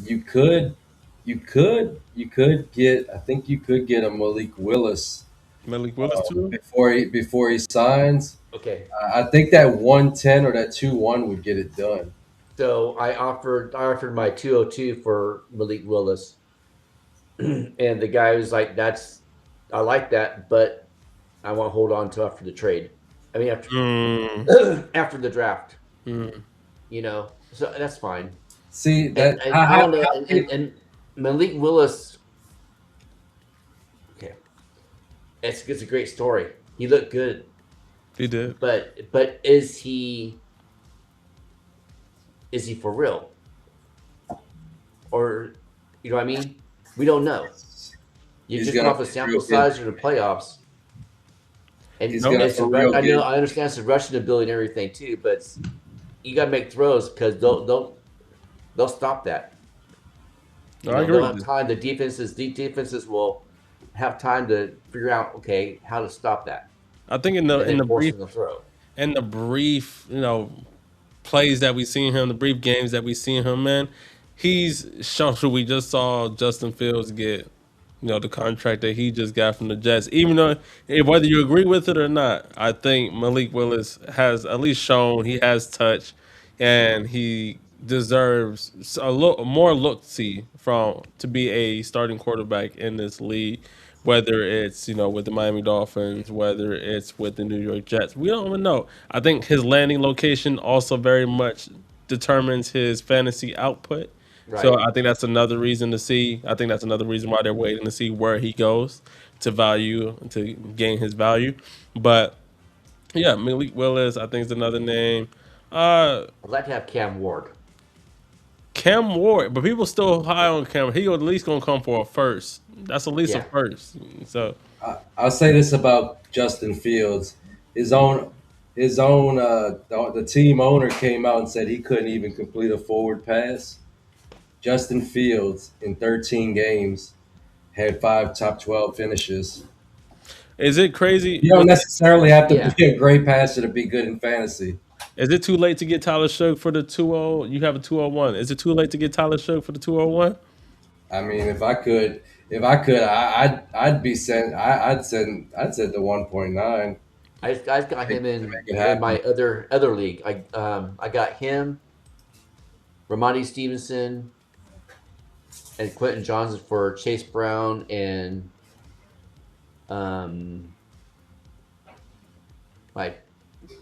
you could get. I think you could get a Malik Willis Malik Willis too. before he signs. okay. I think that 110 or that 2-1 would get it done. So I offered my 202 for Malik Willis, and the guy was like, "That's I like that, but I want to hold on to after the trade. I mean after Mm, after the draft, mm. So that's fine. See And that and I don't know. And Malik Willis, okay, it's a great story. He looked good, He did. but is he for real? Or you know what I mean? We don't know. You're he's just coming gonna off a for sample real get. size in the playoffs, and He's No, gonna it's a for real I know get. I understand it's a rushing ability and everything too, but you got to make throws because they'll stop that. no, I agree They'll with have you. time. The defenses will have time to figure out okay how to stop that I think and in then the force brief them to throw. plays that we seen him, the brief games that we seen him in, he's shown. We just saw Justin Fields get, the contract that he just got from the Jets. Even though whether you agree with it or not, I think Malik Willis has at least shown he has touch, and he deserves a look more look see from to be a starting quarterback in this league. Whether it's with the Miami Dolphins, whether it's with the New York Jets, we don't even know. I think his landing location also very much determines his fantasy output. So Right. I think that's another reason to see. I think that's another reason why they're waiting to see where he goes to gain his value. But yeah, Malik Willis, I think is another name. Uh, I'd like to have Cam Ward. Cam Ward, but people still high on Cam. He at least gonna come for a first. That's at least a Yeah. first. So I'll say this about Justin Fields. His own, the team owner came out and said he couldn't even complete a forward pass. Justin Fields in 13 games had 5 top 12 finishes. Is it crazy? You don't necessarily have to Yeah. be a great passer to be good in fantasy. Is it too late to get Tyler Shook for the 2-0? You have a 201. Is it too late to get Tyler Shook for the 201? I mean, I'd be sent. I'd send the 1.9. I've got Make, him to make it in happen. my other league. I got him, Ramondre Stevenson, and Quentin Johnson for Chase Brown and my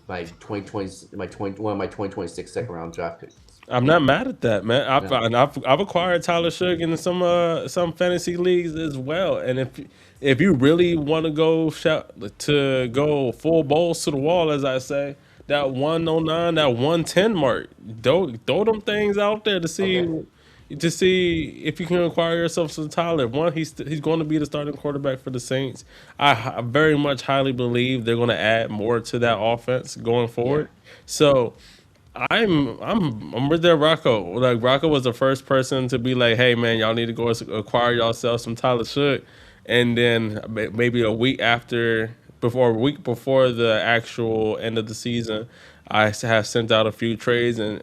my 2020 my 20 one of my 2026 second round draft picks. I'm not mad at that, man. Yeah. I've acquired Tyler Shook in some fantasy leagues as well. And if you really want to go full balls to the wall, as I say, that 109, that 110 mark, throw them things out there Okay. to see if you can acquire yourself some Tyler. One, he's going to be the starting quarterback for the Saints. I very much highly believe they're going to add more to that offense going Yeah. forward. So I'm with that Rocco. Like Rocco was the first person to be like, "Hey man, y'all need to go acquire yourself some Tyler Shook," and then maybe a week before the actual end of the season, I have sent out a few trades and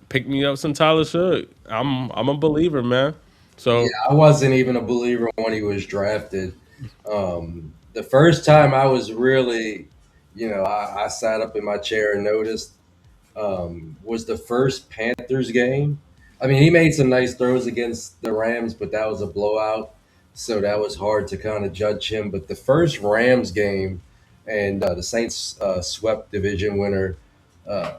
picked me up some Tyler Shook. I'm a believer, man. Yeah, So I wasn't even a believer when he was drafted. The first time I was really, I sat up in my chair and noticed was the first Panthers game. I mean, he made some nice throws against the Rams, but that was a blowout, so that was hard to kind of judge him. But the first Rams game, and the Saints swept division winner uh,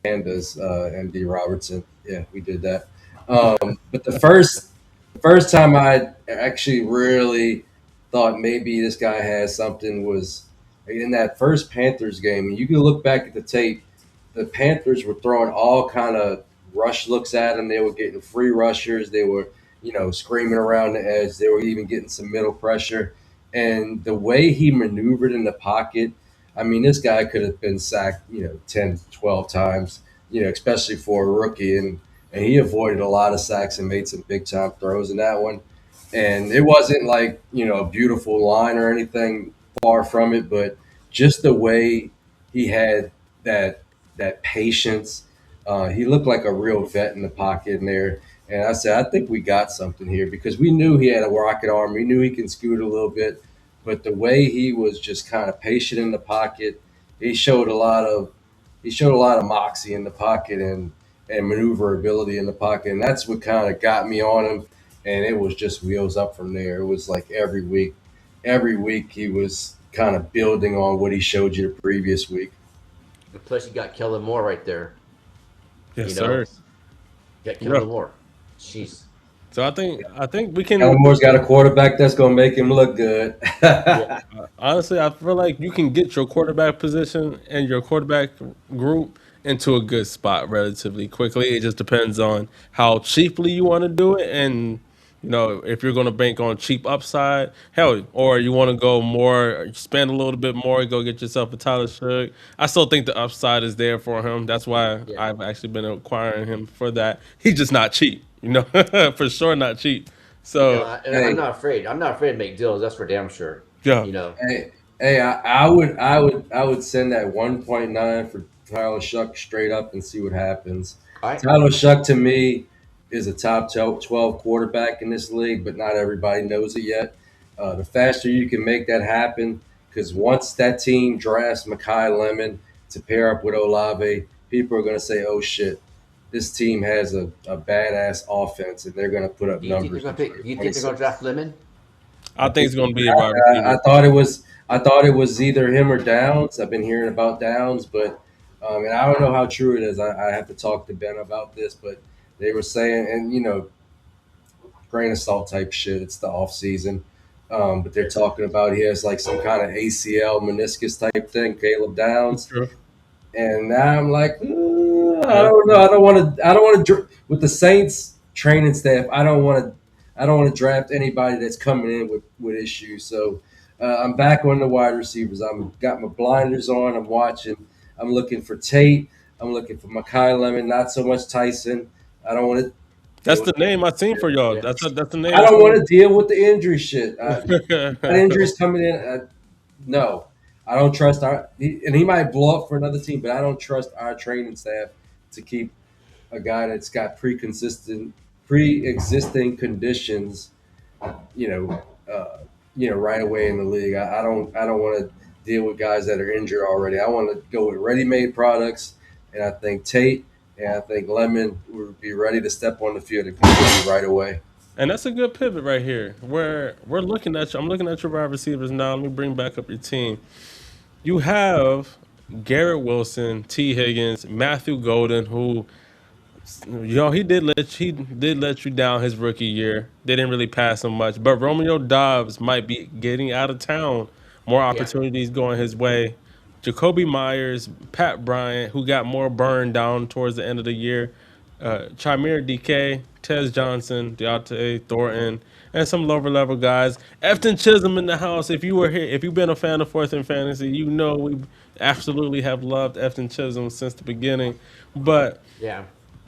Pandas, MD Robertson. Yeah, we did that. But the first time I actually really thought maybe this guy has something was in that first Panthers game. You can look back at the tape. The Panthers were throwing all kind of rush looks at him. They were getting free rushers. They were, screaming around the edge. They were even getting some middle pressure. And the way he maneuvered in the pocket, I mean, this guy could have been sacked, 10, 12 times, especially for a rookie. And he avoided a lot of sacks and made some big time throws in that one. And it wasn't like, a beautiful line or anything, far from it, but just the way he had that patience. He looked like a real vet in the pocket in there. And I said, I think we got something here because we knew he had a rocket arm. We knew he can scoot a little bit, but the way he was just kind of patient in the pocket, he showed a lot of moxie in the pocket and maneuverability in the pocket, and that's what kind of got me on him. And it was just wheels up from there. It was like every week he was kind of building on what he showed you the previous week. And plus, you got Kellen Moore right there. yes, You know, sir. you got Yeah. Kellen Moore. Jeez. So I think we can. Kellen Moore's got a quarterback that's going to make him look good. Yeah. Honestly, I feel like you can get your quarterback position and your quarterback group into a good spot relatively quickly. It just depends on how cheaply you want to do it, and if you're going to bank on cheap upside, hell, or you want to go more, spend a little bit more, go get yourself a Tyler Shook. I still think the upside is there for him. That's why Yeah. I've actually been acquiring him for that. He's just not cheap, for sure not cheap. So And Hey, I'm not afraid. I'm not afraid to make deals. That's for damn sure. yeah, You know. hey, I would send that 1.9 for Tyler Shuck straight up and see what happens. All right. Tyler Shuck to me is a top 12 quarterback in this league, but not everybody knows it yet. The faster you can make that happen, because once that team drafts Makai Lemon to pair up with Olave, people are going to say, "Oh shit, this team has a badass offense," and they're going to put up Do you think they're numbers. gonna pick? Do you think they're gonna 26. draft Lemon? I think it's going to be a wide I receiver. thought it was. I thought it was either him or Downs. I've been hearing about Downs, but and I don't know how true it is. I have to talk to Ben about this, but they were saying, and grain of salt type shit. It's the off season, but they're talking about he has like some kind of ACL meniscus type thing. Caleb Downs, True. and now I'm like, I don't know. I don't want to. I don't want to with the Saints training staff. I don't want to. I don't want to draft anybody that's coming in with issues. So I'm back on the wide receivers. I'm got my blinders on. I'm watching. I'm looking for Tate. I'm looking for Makai Lemon. Not so much Tyson. I don't want to That's deal the with name I seen for y'all. Yeah. That's the name I I don't want seen. to deal with the injury shit. Got injuries coming in. No, I don't trust and he might blow up for another team, but I don't trust our training staff to keep a guy that's got pre-existing conditions, you know, right away in the league. I don't want to deal with guys that are injured already. I want to go with ready-made products, and I think Tate and I think Lemon would be ready to step on the field and contribute right away. And that's a good pivot right here. Where we're looking at you. I'm looking at your wide receivers now. Let me bring back up your team. You have Garrett Wilson, T. Higgins, Matthew Golden, who he did let you down his rookie year. They didn't really pass him much, but Romeo Dobbs might be getting out of town. More Yeah. opportunities going his way. Jacoby Myers, Pat Bryant, who got more burned down towards the end of the year. Chimere DK, Tez Johnson, Deontay Thornton, and some lower level guys. Efton Chisholm in the house. If you were here, if you've been a fan of Fourth and Fantasy, you know we absolutely have loved Efton Chisholm since the beginning. But Yeah.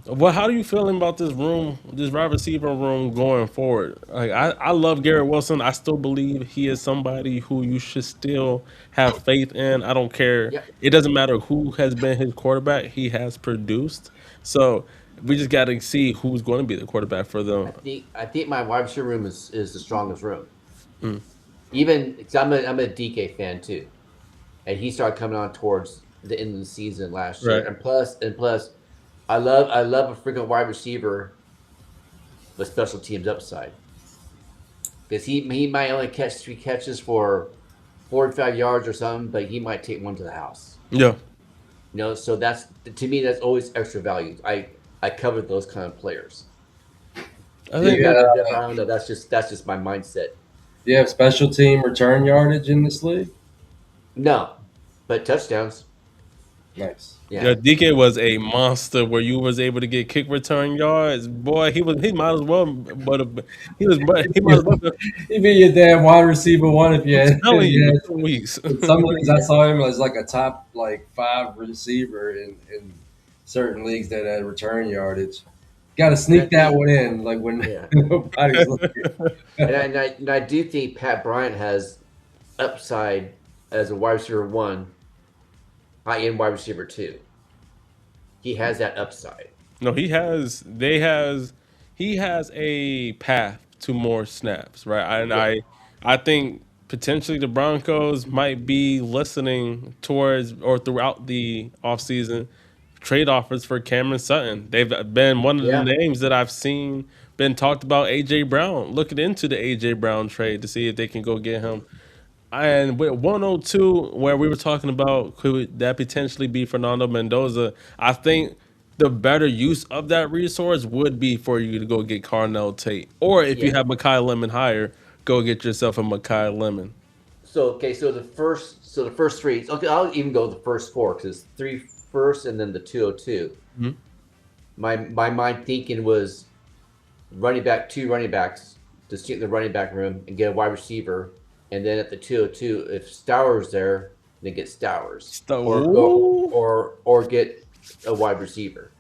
well, how do you feeling about this room, this wide receiver room going forward? Like I love Garrett Wilson. I still believe he is somebody who you should still have faith in. I don't care. Yeah. It doesn't matter who has been his quarterback. He has produced. So we just got to see who's going to be the quarterback for them. I think my wide receiver room is the strongest room. Even because I'm a DK fan too, and he started coming on towards the end of the season last year. Right. And plus, I love a freaking wide receiver with special teams upside because he might only catch 3 catches for 45 yards or something, but he might take one to the house. Yeah. So that's to me that's always extra value. I cover those kind of players. I Do think you that have, I don't know. That's just my mindset. do you have special team return yardage in this league? No, but touchdowns. Nice. Yeah. yeah, DK was a monster where you was able to get kick return yards. Boy, he might as well, he might as well. He'd be your damn wide receiver one if you I'm had. telling If you you, had 2 weeks. in some leagues, I saw him as like a top like 5 receiver in certain leagues that had return yardage. Got to sneak that one in, like when Yeah. nobody's looking. And I do think Pat Bryant has upside as a wide receiver one, high end wide receiver two. He has that upside. No, he has a path to more snaps, right? And Yeah. I think potentially the Broncos might be listening towards or throughout the offseason trade offers for Cameron Sutton. They've been one of the Yeah. names that I've seen been talked about. AJ Brown, looking into the AJ Brown trade to see if they can go get him. And with 102, where we were talking about could that potentially be Fernando Mendoza, I think the better use of that resource would be for you to go get Carnell Tate. Or if you Yeah. have Makai Lemon higher, go get yourself a Makai Lemon. So okay, so the first three. Okay, I'll even go the first four because it's three first and then the 202. Mhm. My mind thinking was two running backs to sit in the running back room and get a wide receiver, and then at the 202, if Stowers there, then get Stowers, or Ooh. or get a wide receiver.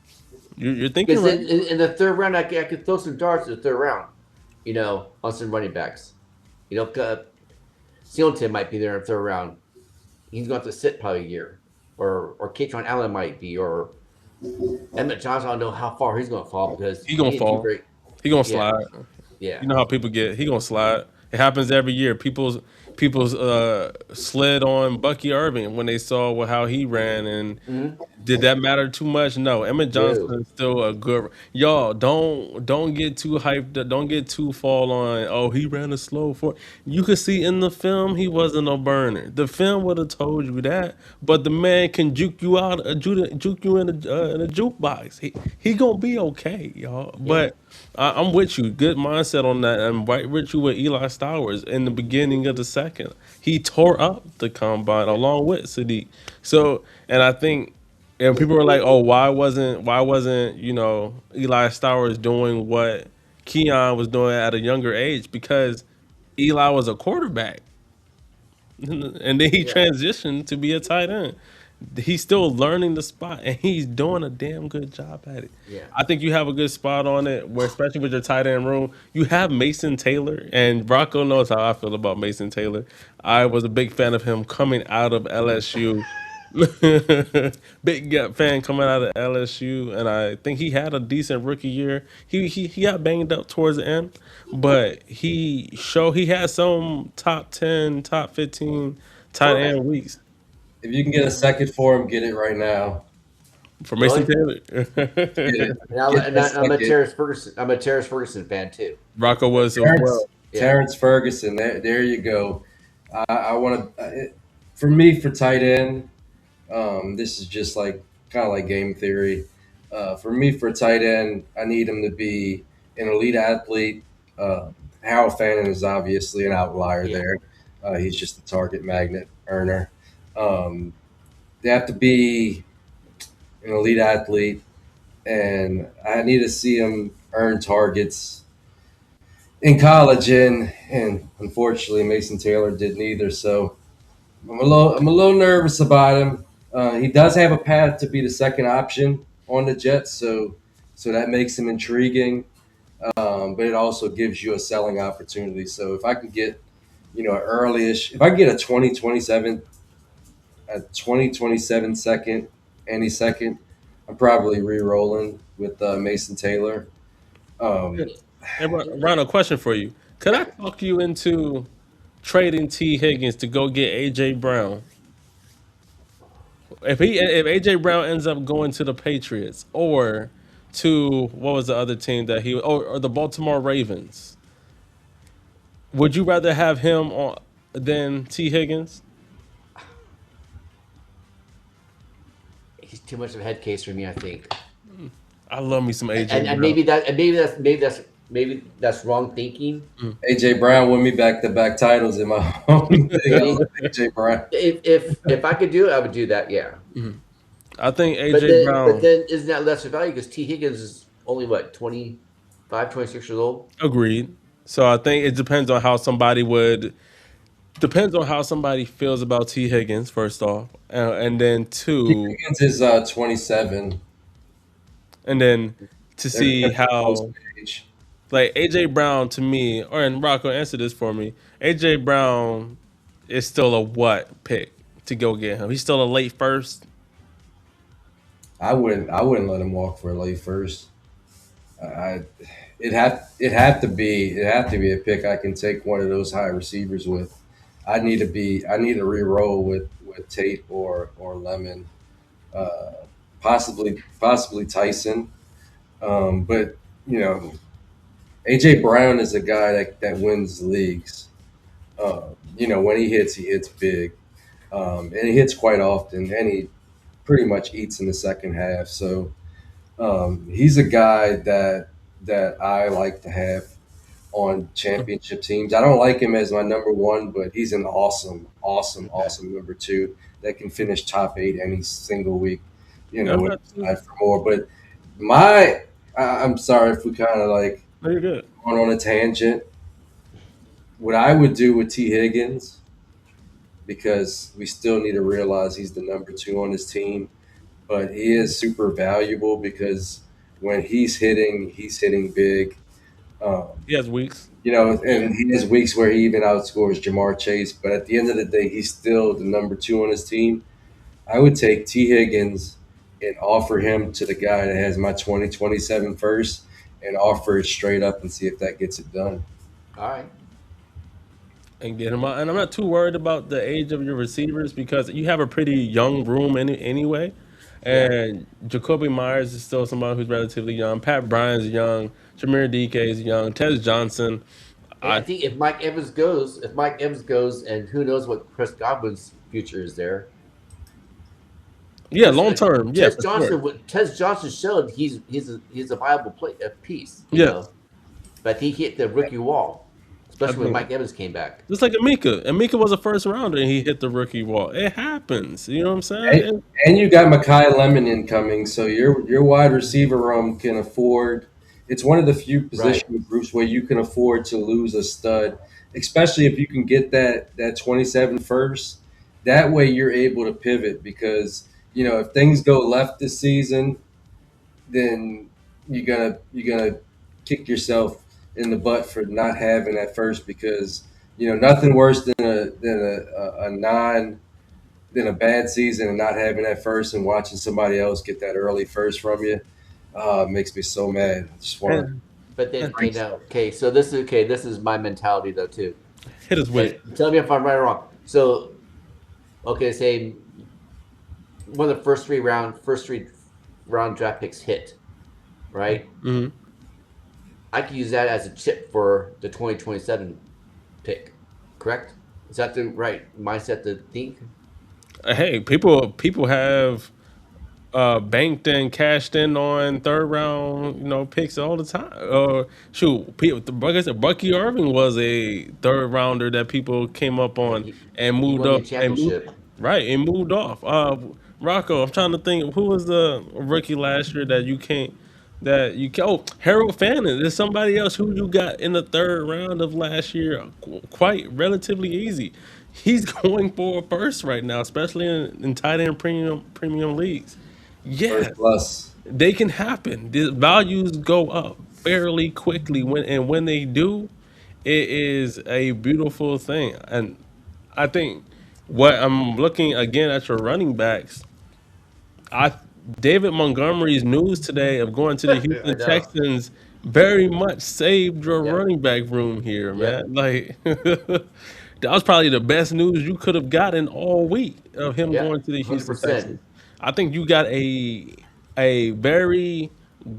You're thinking Because right. in the third round, I could throw some darts in the third round, on some running backs. Singleton might be there in the third round. He's going to have to sit probably a year, or Katron Allen might be, or Emmett Johnson. I don't know how far he's going to fall because He gonna didn't do fall. great. He gonna Yeah, slide. yeah, You know how people get. He gonna slide. It happens every year. People's slid on Bucky Irving when they saw how he ran, and hmm did that matter too much? No. Emmett no, Johnson is still a good. Y'all don't get too hyped. Don't get too fall on. Oh, he ran a slow four. You could see in the film he wasn't a burner. The film would have told you that, but the man can juke you out, juke you in a jukebox. He gonna be okay, y'all. yeah, But I'm with you. Good mindset on that. I'm right with you with Eli Stowers in the beginning of the second. He tore up the combine yeah, along with Sadiq. So, and I think, and people were like, "Oh, why wasn't Eli Stowers doing what Keon was doing at a younger age?" Because Eli was a quarterback, and then he yeah. transitioned to be a tight end. he's still learning the spot, and he's doing a damn good job at it. Yeah. I think you have a good spot on it, where especially with your tight end room, you have Mason Taylor, and Rocco knows how I feel about Mason Taylor. I was a big fan of him coming out of LSU. Big fan coming out of LSU, and I think he had a decent rookie year. He got banged up towards the end, but he had some top 10, top 15 tight Quarterback. end weeks If you can get a second for him, get it right now. for Mason Really? Taylor. Get it. And I'm, Get and that I'm a second. Terrence Ferguson. I'm a Terrence Ferguson fan too. Rocco was as Terrence, well. Yeah. Terrence Ferguson. There you go. I want to. For me, for tight end, this is just like kind of like game theory. For me, for tight end, I need him to be an elite athlete. Harold Fannin is obviously an outlier Yeah. there. He's just a target magnet earner. Um, they have to be an elite athlete, and I need to see him earn targets in college, and unfortunately, Mason Taylor did neither. So I'm a little nervous about him. He does have a path to be the second option on the Jets, so that makes him intriguing. But it also gives you a selling opportunity. So if I can get, an early-ish, if I can get a 2027 second, any second, I'm probably re-rolling with Mason Taylor. Um, Hey, Ron, a question for you. Could I talk you into trading T. Higgins to go get AJ Brown? If AJ Brown ends up going to the Patriots or to what was the other team that or the Baltimore Ravens, would you rather have him on than T. Higgins? He's too much of a head case for me, I think. I love me some AJ And Brown. maybe that's wrong thinking. AJ Brown won me back-to-back titles in my own thing. AJ Brown. If I could do it, I would do that. Yeah. I think But AJ then, Brown isn't that lesser value because T Higgins is only what 25, 26 years old? agreed. So I think it depends on how somebody feels about T. Higgins first off, and then two, Higgins is 27. and then to see They're close how age. like AJ Brown to me, and Rocco answer this for me. AJ Brown is still a what pick to go get him? He's still a late first. I wouldn't let him walk for a late first. I it have to be a pick I can take one of those high receivers with. I need to re-roll with Tate or Lemon, uh, possibly Tyson. But AJ Brown is a guy that wins leagues. When he hits big, and he hits quite often, and he pretty much eats in the second half. So he's a guy that I like to have on championship teams. I don't like him as my number one, but he's an awesome number two that can finish top 8 any single week. I'm With not a side for more. But I'm sorry if we kind of like no, you're good. going on a tangent. What I would do with T. Higgins, because we still need to realize he's the number two on his team, but he is super valuable because when he's hitting big. Um, He has weeks. and he has weeks where he even outscores Jamar Chase, but at the end of the day, he's still the number two on his team. I would take T. Higgins and offer him to the guy that has my 2027 first and offer it straight up and see if that gets it done. All right. And get him out. And I'm not too worried about the age of your receivers because you have a pretty young room anyway. Yeah. And Jacoby Myers is still somebody who's relatively young. Pat Bryant's young. Jameer DK is young. Tez Johnson. And I I think if Mike Evans goes, and who knows what Chris Godwin's future is there. Yeah, long term. Yeah, Tez for Johnson, sure. Tez Johnson showed he's a viable piece. Yeah. But he hit the rookie wall, I especially when think Mike Evans came back. just like Amika. Amika was a first rounder and he hit the rookie wall. It happens. You know what I'm saying? And you got Mekhi Lemon incoming, so your wide receiver room can afford. It's one of the few position groups where you can afford to lose a stud, especially if you can get that 27 first. That way, you're able to pivot because if things go left this season, then you're gonna kick yourself in the butt for not having that first because nothing worse than a non than a bad season and not having that first and watching somebody else get that early first from you makes me so mad. I just want to. And, But then and thanks. okay. So this is okay. This is my mentality though too. Hit us with And it. tell me if I'm right or wrong. So okay, say one of the first three round draft picks hit, right? Hmm. I could use that as a chip for the 2027 pick. Correct? Is that the right mindset to think? Hey, people have banked and cashed in on third round, picks all the time. Shoot, people, like I said, Bucky Irving was a third rounder that people came up Yeah, on and he moved won you a up and moved championship. right and moved off. Rocco, I'm trying to think who was the rookie last year that you can't. Oh, Harold Fannin. There's somebody else who you got in the third round of last year, quite relatively easy. He's going for a first right now, especially in tight end premium leagues. Yeah, First plus. they can happen. The values go up fairly quickly when they do, it is a beautiful thing. And I think what I'm looking again at your running backs, I David Montgomery's news today of going to the I Houston know. Texans very much saved your Yep. running back room here, Yep. man. Like that was probably the best news you could have gotten all week of him Yep. going to the Houston 100%. Texans. I think you got a very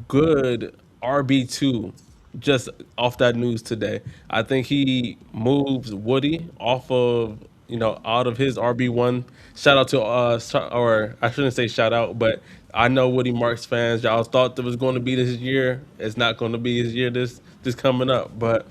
good RB2 just off that news today. I think he moves Woody off of out of his RB1. Shout out to or I shouldn't say shout out, but I know Woody Marks fans. Y'all thought that was going to be this year. It's not going to be his year this coming up. But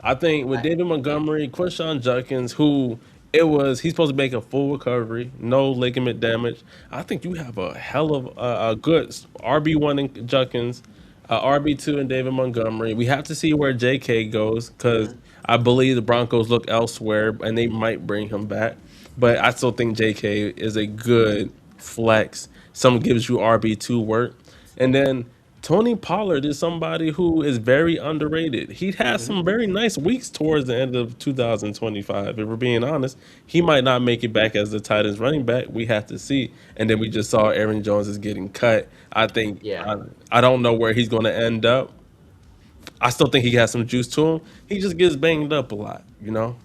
I think with I, David Montgomery, Quinshon Judkins, who he's supposed to make a full recovery, no ligament damage. I think you have a hell of a good RB1 in Judkins, RB2 in David Montgomery. We have to see where JK goes because mhm. I believe the Broncos look elsewhere and they might bring him back. But I still think JK is a good flex. Someone gives you RB2 work. And then Tony Pollard is somebody who is very underrated. He has some very nice weeks towards the end of 2025. If we're being honest, he might not make it back as the Titans running back. We have to see. And then we just saw Aaron Jones is getting cut. I think Yeah. I don't know where he's going to end up. I still think he has some juice to him. He just gets banged up a lot.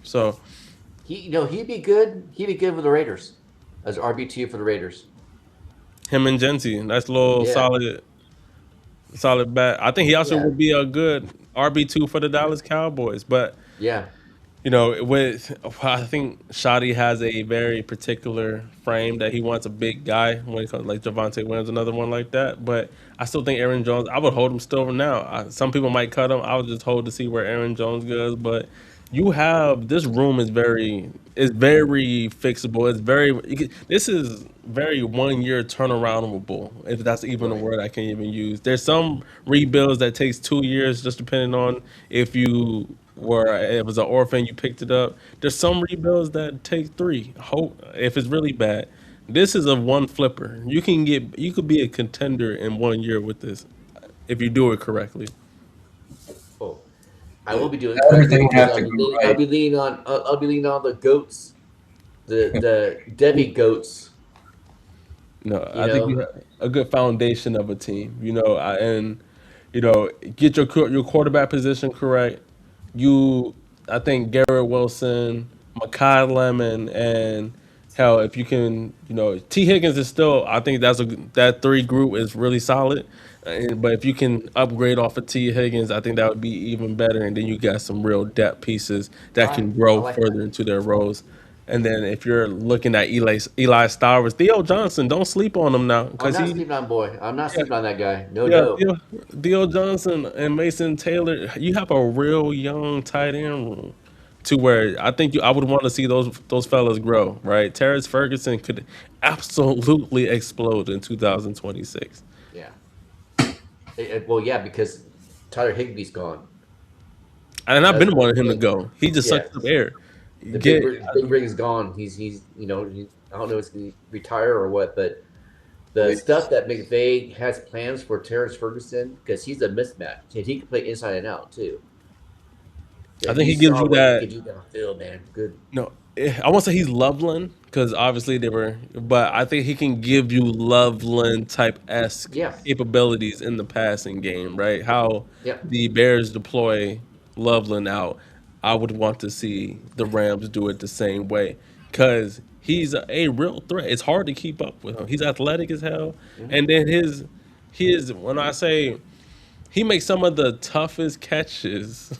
So He'd be good. He'd be good with the Raiders as RB2 for the Raiders. him and Genty, that's a little Yeah. solid bet. I think he also Yeah. would be a good RB2 for the Dallas Cowboys, but. Yeah. I think Shoddy has a very particular frame that he wants a big guy when it comes like Javonte Williams, another one like that. But I still think Aaron Jones, I would hold him still now. Some people might cut him. I would just hold to see where Aaron Jones goes. But you have this room is very fixable. This is very 1 year turnaroundable, if that's even a Right. word I can even use. There's some rebuilds that takes 2 years, just depending on if you were it was an orphan, you picked it up. There's some rebuilds that take three. Hope if it's really bad. This is a one flipper. You could be a contender in 1 year with this if you do it correctly. Oh, I will be doing it correctly Everything because have to go I'll right. be leaning on the goats, the Debbie goats. No, You I think you know. have a good foundation of a team. And you know, get your quarterback position correct. You, I think Garrett Wilson, Makai Lemon, and hell, if you can, T Higgins is still. I think that three group is really solid. But if you can upgrade off of T Higgins, I think that would be even better. And then you got some real depth pieces All that right. can I grow like that. further into their roles. And then if you're looking at Eli Stowers, Theo Johnson, don't sleep on him now I'm because not he sleeping on boy. I'm not yeah, sleeping on that guy. No yeah, dope. Theo Johnson and Mason Taylor, you have a real young tight end room to where I would want to see those fellas grow, right? Terrence Ferguson could absolutely explode in 2026. Yeah. Well, yeah, because Tyler Higbee's gone. And I've That's been the wanting him to thing. go. He just Yeah. sucks up air. The get big ring is gone. He's I don't know if he's going to retire or what, but the Wait, stuff that McVay has plans for Terrence Ferguson, because he's a mismatch and he can play inside and out too. I If think you he gives saw you what he that. could do downfield, man, good. No, I won't say he's Loveland because obviously they were, but I think he can give you Loveland type esque Yeah, capabilities in the passing game, right? How yeah, the Bears deploy Loveland out, I would want to see the Rams do it the same way because he's a real threat. It's hard to keep up with him. He's athletic as hell, hmm and then his when I say he makes some of the toughest catches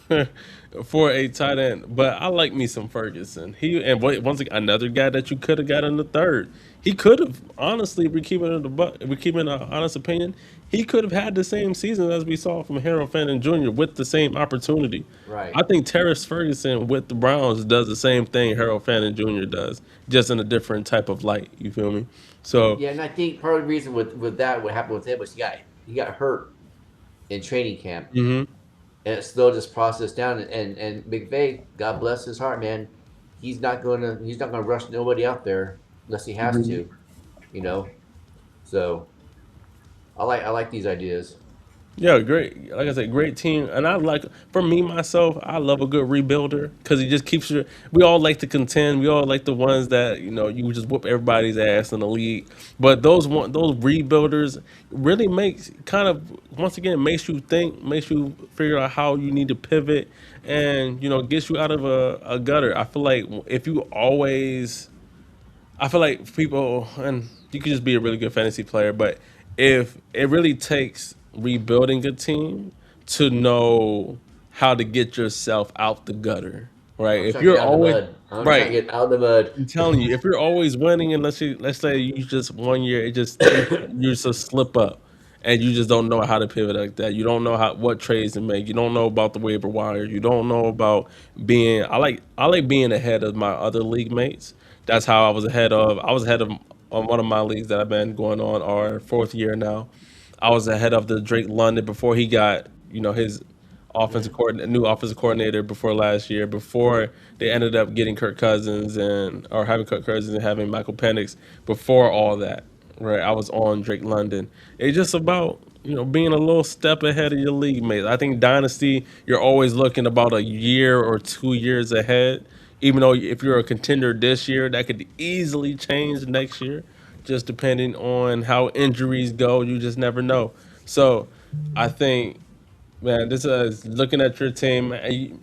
for a tight end. But I like me some Ferguson. Once again, another guy that you could have got in the third. He could have honestly, we're keeping an honest opinion. He could have had the same season as we saw from Harold Fannin Jr. with the same opportunity. right. I think Terrace Ferguson with the Browns does the same thing Harold Fannin Jr. does, just in a different type of light. You feel me? So Yeah, and I think part of the reason with that what happened with him was he got hurt in training camp, mhm. and it slowed this process down. And McVay, God bless his heart, man, he's not gonna rush nobody out there unless he has to, you know. So I like these ideas. Yeah, great. Like I said, great team. And I like, for me myself, I love a good rebuilder because he just keeps your. We all like to contend. We all like the ones that you just whoop everybody's ass in the league. But those rebuilders really makes kind of once again makes you think, makes you figure out how you need to pivot, and gets you out of a gutter. I feel like if you always I feel like people, and you can just be a really good fantasy player, but if it really takes rebuilding a team to know how to get yourself out the gutter, right? I'm If trying to you're get out of the always mud. I'm trying to right, get out of the mud. I'm telling you, if you're always winning, and let's say you just 1 year, you just a slip up, and you just don't know how to pivot like that. You don't know what trades to make. You don't know about the waiver wire. You don't know about being. I like being ahead of my other league mates. That's how I was ahead of. I was ahead of on one of my leagues that I've been going on our fourth year now. I was ahead of the Drake London before he got his new offensive coordinator before last year, before they ended up getting Kirk Cousins or having Kirk Cousins and having Michael Penix. Before all that, right? I was on Drake London. It's just about being a little step ahead of your league mates. I think Dynasty, you're always looking about a year or 2 years ahead. Even though if you're a contender this year, that could easily change next year, just depending on how injuries go. You just never know. So, I think man, this is looking at your team.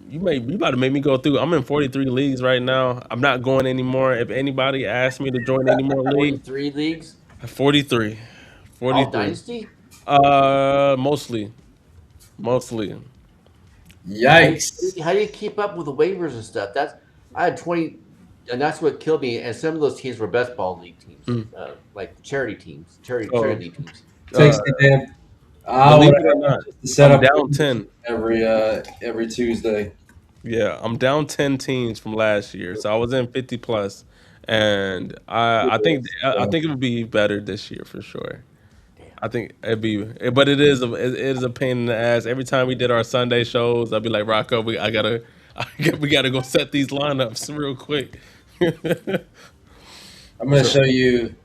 You about to make me go through. I'm in 43 leagues right now. I'm not going anymore. If anybody asks me to join any more leagues, 43 leagues, 43, all 43. dynasty. Mostly. How do yikes! you, how do you keep up with the waivers and stuff? I had 20, and that's what killed me. And some of those teams were best ball league teams, Mm. like charity teams, charity So, league teams. uh, Takes me damn hour believe and it or a half not, just to set I'm up down 10. every Tuesday. Yeah, I'm down 10 teams from last year. So I was in 50 plus, and I think it would be better this year for sure. Damn. I think but it is a pain in the ass. Every time we did our Sunday shows, I'd be like, Rocco, we gotta go set these lineups real quick. I'm gonna So show you.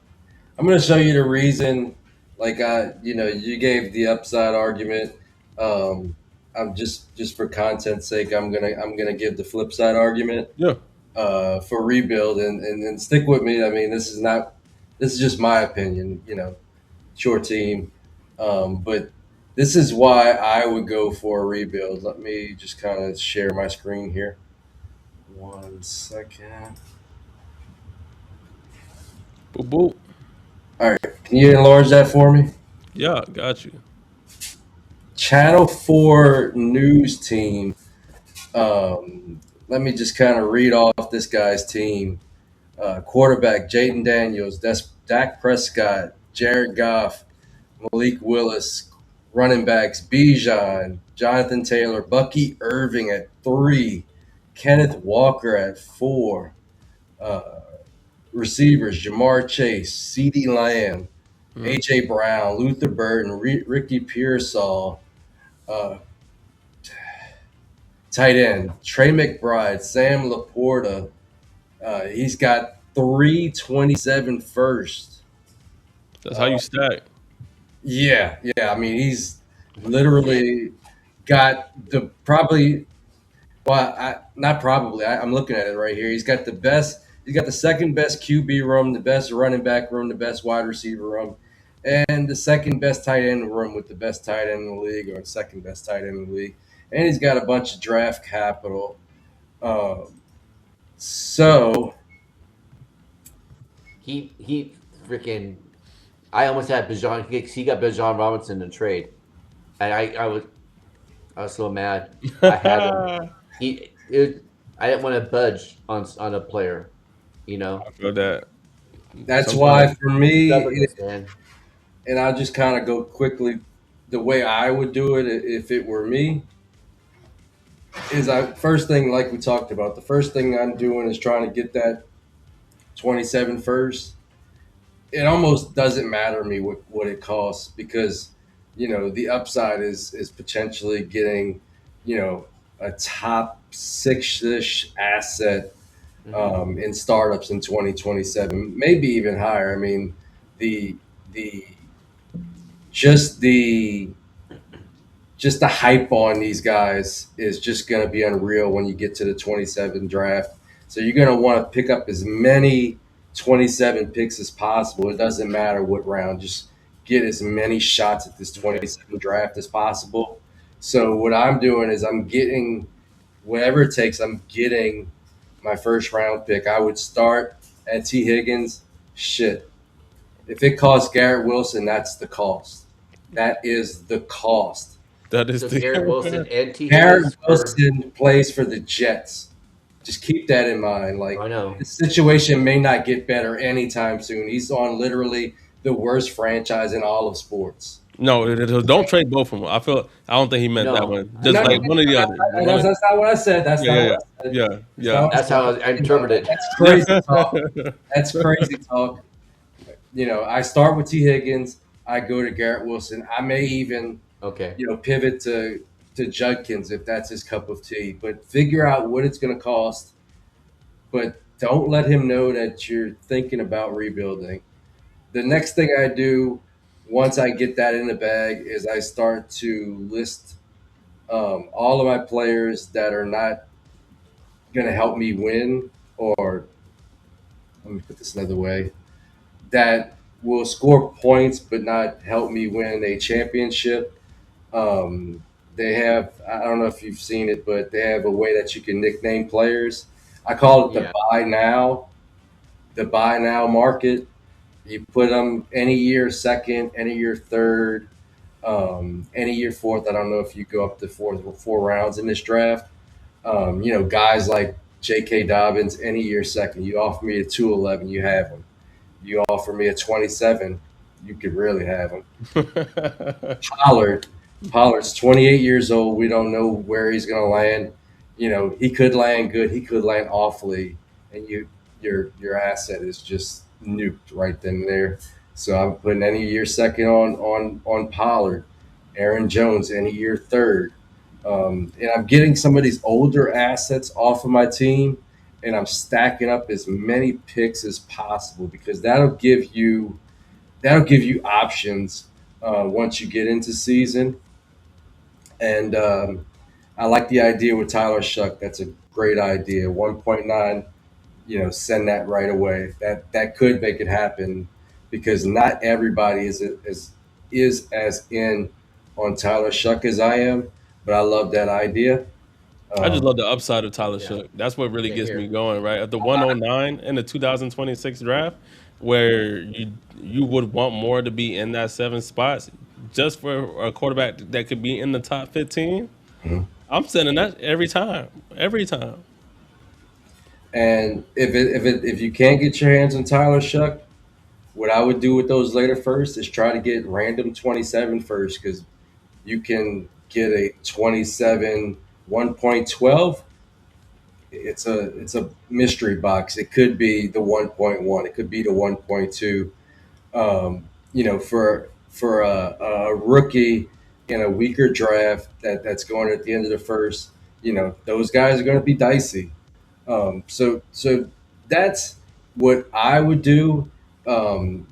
I'm gonna show you the reason. Like you gave the upside argument. I'm just for content's sake. I'm gonna give the flip side argument yeah, for rebuild and stick with me. I mean, this is just my opinion. Short team, but this is why I would go for a rebuild. Let me just kind of share my screen here. 1 second. boop boop. All right, can you enlarge that for me? Yeah, got you. Channel 4 news team. Let me just kind of read off this guy's team. Quarterback Jaden Daniels, Dak Prescott, Jared Goff, Malik Willis. Running backs Bijan, Jonathan Taylor, Bucky Irving at 3, Kenneth Walker at 4. Uh, Receivers Jamar Chase, CeeDee Lamb, Mm, AJ Brown, Luther Burton, Ricky Pearsall. Uh, Tight end Trey McBride, Sam Laporta, He's got 327 first. That's how you stack. Yeah. I mean, he's literally got the probably. Well, not probably. I'm looking at it right here. He's got the best. He's got the second best QB room, the best running back room, the best wide receiver room, and the second best tight end room with the best tight end in the league, or second best tight end in the league. And he's got a bunch of draft capital. So He freaking. I almost had Bijan. He got Bijan Robinson in trade, and I was so mad. I had him. I didn't want to budge on a player, you know. I feel that. that's why Sometimes for me, Stubbornness, man. and I'll just kind of go quickly. The way I would do it if it were me is I first thing like we talked about. The first thing I'm doing is trying to get that 27 first. It almost doesn't matter to me what it costs because the upside is potentially getting a top six-ish asset in startups in 2027, maybe even higher. I mean, the just the just the hype on these guys is just going to be unreal when you get to the 27 draft. So you're going to want to pick up as many 27 picks as possible. It doesn't matter what round, just get as many shots at this 27 draft as possible. So what I'm doing is I'm getting whatever it takes. I'm getting my first round pick. I would start at T. Higgins. Shit. If it costs Garrett Wilson, that's the cost. That is the cost. that is So the Garrett Wilson and T. Garrett Higgins. Wilson plays for the Jets. Just keep that in mind. Like I know. the situation may not get better anytime soon. He's on literally the worst franchise in all of sports. No, don't trade both of them. I don't think he meant that No. one. Just No, like one or the other. That's not what I said. That's Yeah, not yeah, what I said. yeah, yeah. That's how I interpret it. That's crazy talk. That's crazy talk. I start with T. Higgins. I go to Garrett Wilson. I may even Okay. pivot to Judkins if that's his cup of tea. But figure out what it's going to cost. But don't let him know that you're thinking about rebuilding. The next thing I do once I get that in the bag is I start to list all of my players that are not going to help me win, or let me put this another way, that will score points but not help me win a championship. They have, I don't know if you've seen it, but they have a way that you can nickname players. I call it the buy now market. You put them any year second, any year third, any year fourth. I don't know if you go up to four rounds in this draft. Guys like J.K. Dobbins, any year second. You offer me a 211, you have him. You offer me a 27, you could really have him. Pollard's 28 years old. We don't know where he's going to land. He could land good. He could land awfully, and your asset is just nuked right then and there. So I'm putting any year second on Pollard. Aaron Jones any year third. And I'm getting some of these older assets off of my team, and I'm stacking up as many picks as possible because that'll give you options once you get into season. And I like the idea with Tyler Shuck. That's a great idea. 1.9, send that right away. That could make it happen because not everybody is as in on Tyler Shuck as I am, but I love that idea. I just love the upside of Tyler Yeah. Shook. That's what really Yeah, gets here. me going, right? At the 109 in the 2026 draft, where you would want more to be in that 7 spots, just for a quarterback that could be in the top 15. Mhm. I'm sending that every time, every time. And if you can't get your hands on Tyler Shuck, what I would do with those later first is try to get random 27 first because you can get a 27 1.12. It's a mystery box. It could be the 1.1. It could be the 1.2. For a rookie in a weaker draft that's going at the end of the first, those guys are going to be dicey. So that's what I would do. Um,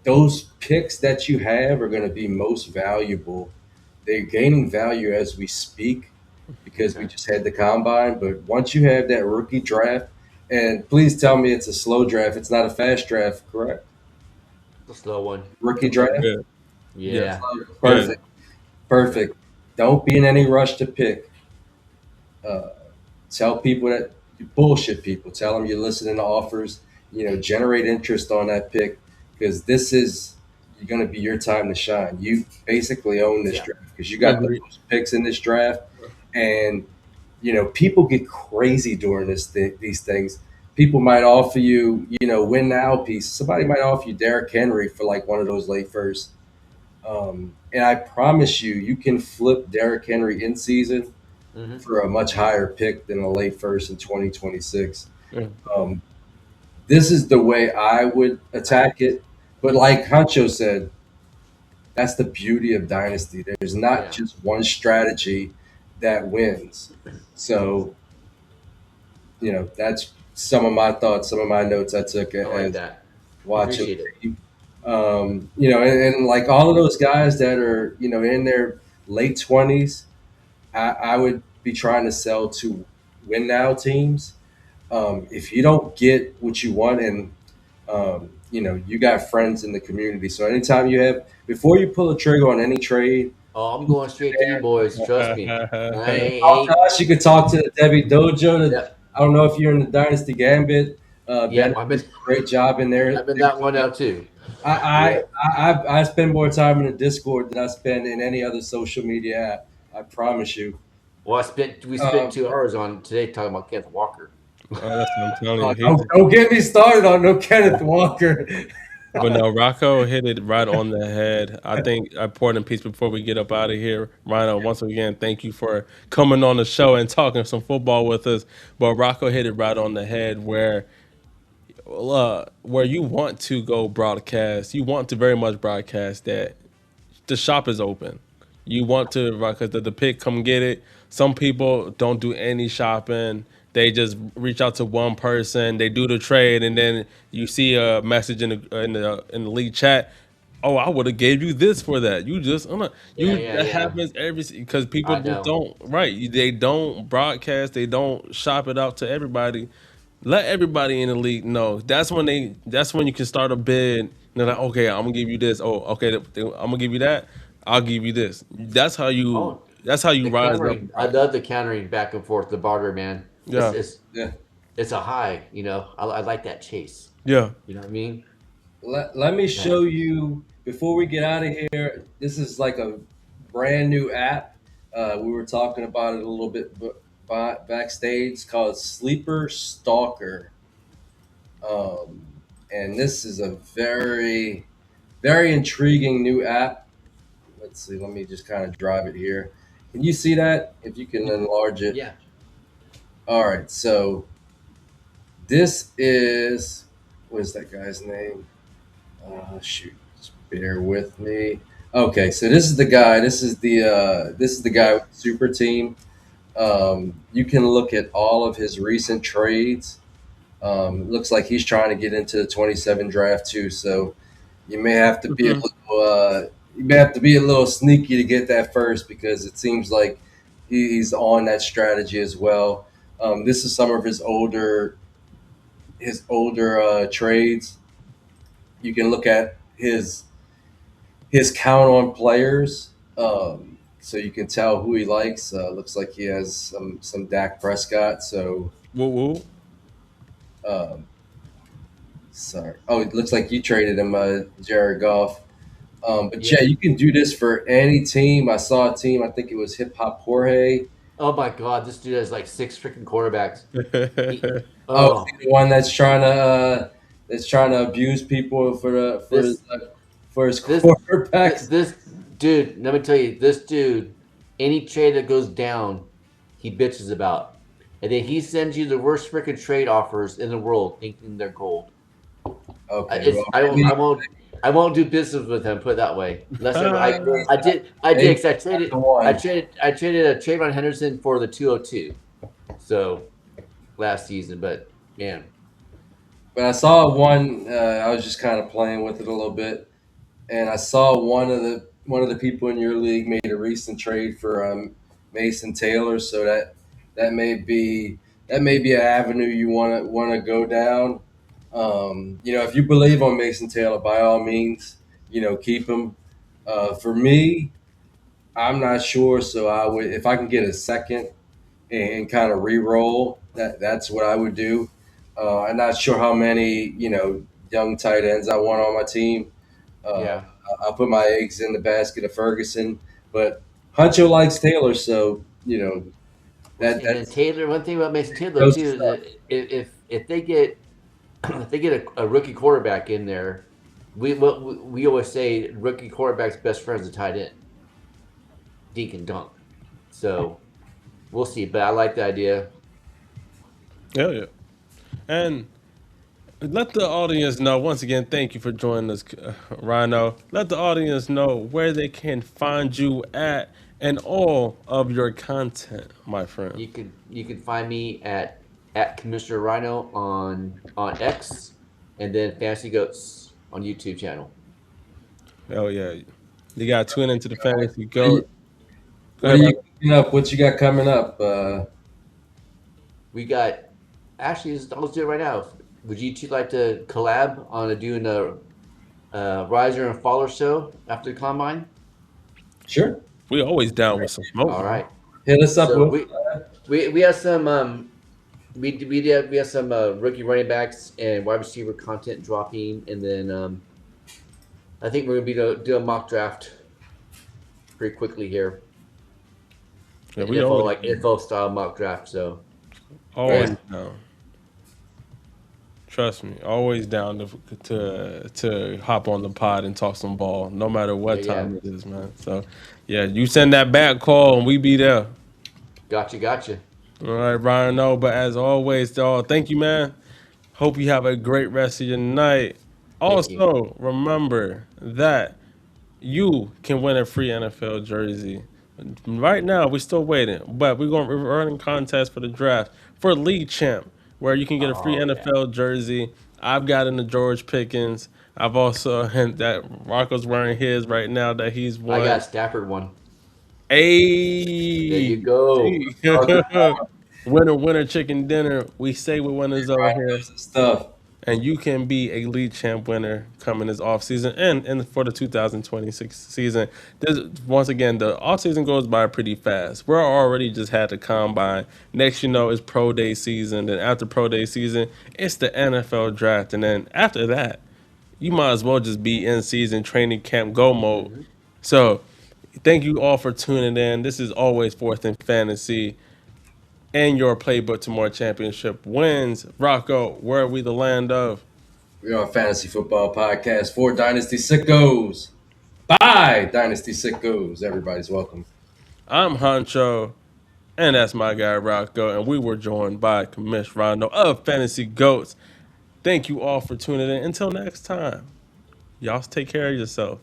those picks that you have are going to be most valuable. They're gaining value as we speak because we Okay. just had the combine. But once you have that rookie draft, and please tell me it's a slow draft, it's not a fast draft, correct? The slow one. Rookie draft? Yeah. Yes. Yeah. Yeah. Perfect. Perfect. Don't be in any rush to pick. Uh, tell people that you bullshit people. Tell them you're listening to offers. Generate interest on that pick because this is going to be your time to shine. You basically own this Yeah. draft because you got the Agreed. most picks in this draft, and people get crazy during these things. People might offer you, win now piece. Somebody might offer you Derrick Henry for like one of those late first. And I promise you, you can flip Derrick Henry in season Mm-hmm. for a much higher pick than a late first in 2026. Yeah. Um, this is the way I would attack it. But like Hancho said, that's the beauty of Dynasty. There's not Yeah. just one strategy that wins. So, that's some of my thoughts, some of my notes I took I like as that. watching. Appreciate it. And like all of those guys that are, in their late 20s, I would be trying to sell to win now teams. If you don't get what you want, and you got friends in the community, so anytime before you pull a trigger on any trade, Oh, I'm going straight to you boys. Trust me. I talk to ain't. us. You can talk to the Debbie Dojo. Yep. I don't know if you're in the Dynasty Gambit. Ben Yep. I've does been. a great job in there. I've been that one out too. I, Yeah. I spend more time in the Discord than I spend in any other social media app. I promise you. Well, we spent 2 hours on today talking about Kenneth Walker. Oh, that's what I'm telling you. Don't get me started on no Kenneth Walker. But no, Rocco hit it right on the head. I think important piece before we get up out of here. Rhino, once again, thank you for coming on the show and talking some football with us. But Rocco hit it right on the head where you want to go broadcast. You want to very much broadcast that the shop is open. You want to because the pick, come get it. Some people don't do any shopping. They just reach out to one person. They do the trade, and then you see a message in the league chat. Oh, I would have gave you this for that. You just Yeah. that happens because people I just know. don't They don't broadcast. They don't shop it out to everybody. Let everybody in the league know. That's when you can start a bid. And they're like, okay, I'm gonna give you this. Oh, okay, I'm gonna give you that. I'll give you this. That's how you. Oh, That's how you the rise up. countering. I love the countering back and forth. The barter, man. Yeah, Yeah. It's a high. I like that chase. yeah. You know what I mean? Let me show you before we get out of here. This is like a brand new app. We were talking about it a little bit backstage. It's called Sleeper Stalker. And this is a very, very intriguing new app. Let's see. Let me just kind of drive it here. Can you see that? If you can enlarge it. Yeah. All right. So this is, what is that guy's name? Shoot. Just bear with me. Okay. So this is the guy. This is the guy with the super team. You can look at all of his recent trades. Looks like he's trying to get into the 27 draft too. So you may have to be a little sneaky to get that first because it seems like he's on that strategy as well. This is some of his older trades. You can look at his count on players, so you can tell who he likes. Looks like he has some Dak Prescott. So. Woo woo. Um, Sorry. Oh, it looks like you traded him, Jared Goff. But yeah, you can do this for any team. I saw a team. I think it was Hip Hop Jorge. Oh my God, this dude has like 6 freaking quarterbacks. Oh, the one that's trying to abuse people for his quarterbacks. This dude, let me tell you, this dude, any trade that goes down, he bitches about, and then he sends you the worst freaking trade offers in the world, thinking they're gold. Okay, I won't do business with him. Put it that way. Unless I did. 'Cause I traded a Trayvon Henderson for the 202. So last season, but man, But I saw one. I was just kind of playing with it a little bit, and I saw one of the people in your league made a recent trade for Mason Taylor. So that may be an avenue you want to go down. If you believe on Mason Taylor, by all means, keep him. For me, I'm not sure, so I would, if I can get a second and kind of re-roll, that's what I would do. I'm not sure how many young tight ends I want on my team. Yeah. I'll put my eggs in the basket of Ferguson, but Huncho likes Taylor, so And then that's Taylor. One thing about Mason Taylor goes too to is stuff. that if they get if they get a rookie quarterback in there, we always say rookie quarterback's best friend is a tight end, dink and dunk. So we'll see, but I like the idea. Hell yeah. And let the audience know, once again, thank you for joining us, Rhino. Let the audience know where they can find you at and all of your content, my friend. You can find me at Commishrhino on X, and then Fantasy Goats on YouTube channel. Hell yeah. You got to tune into the fantasy What are goat. you, Go what are ahead, you Rhino. cooking up? What you got coming up? We got actually. Let's do it right now. Would you two like to collab on doing a riser and faller show after the combine? Sure. We always down with some smoke, All man. right. Hit us up So with. we have some we have some rookie running backs and wide receiver content dropping, and then I think we're gonna be do a mock draft pretty quickly here. Yeah, we always NFL style mock draft. So always down. Trust me, always down to hop on the pod and talk some ball, no matter what yeah, time it is, man. So, yeah, you send that back call and we be there. gotcha. All right, Ryan. No, but as always, dog, thank you, man. Hope you have a great rest of your night. Thank you. Also, remember that you can win a free NFL jersey. Right now, we're still waiting, but we're running contest for the draft for league champ, where you can get a free Oh yeah, NFL jersey. I've gotten the George Pickens. I've also and that Rocco's wearing his right now that he's I got won. a Stafford one. There Hey, you go. winner, winner, chicken dinner. We say we're winners over Ryan here. knows his stuff. And you can be a league champ winner coming this offseason and for the 2026 season. This, once again, the offseason goes by pretty fast. We're already just had the combine. Next, it's pro day season. Then after pro day season, it's the NFL draft. And then after that, you might as well just be in season training camp go mode. Mm-hmm. So thank you all for tuning in. This is always Fourth in Fantasy and your playbook to more championship wins. Rocco, where are we the land of? We're on Fantasy Football Podcast for Dynasty Sickos. Bye, Dynasty Sickos. Everybody's welcome. I'm Honcho, and that's my guy Rocco, and we were joined by Commishrhino of Fantasy Goats. Thank you all for tuning in. Until next time, y'all take care of yourself.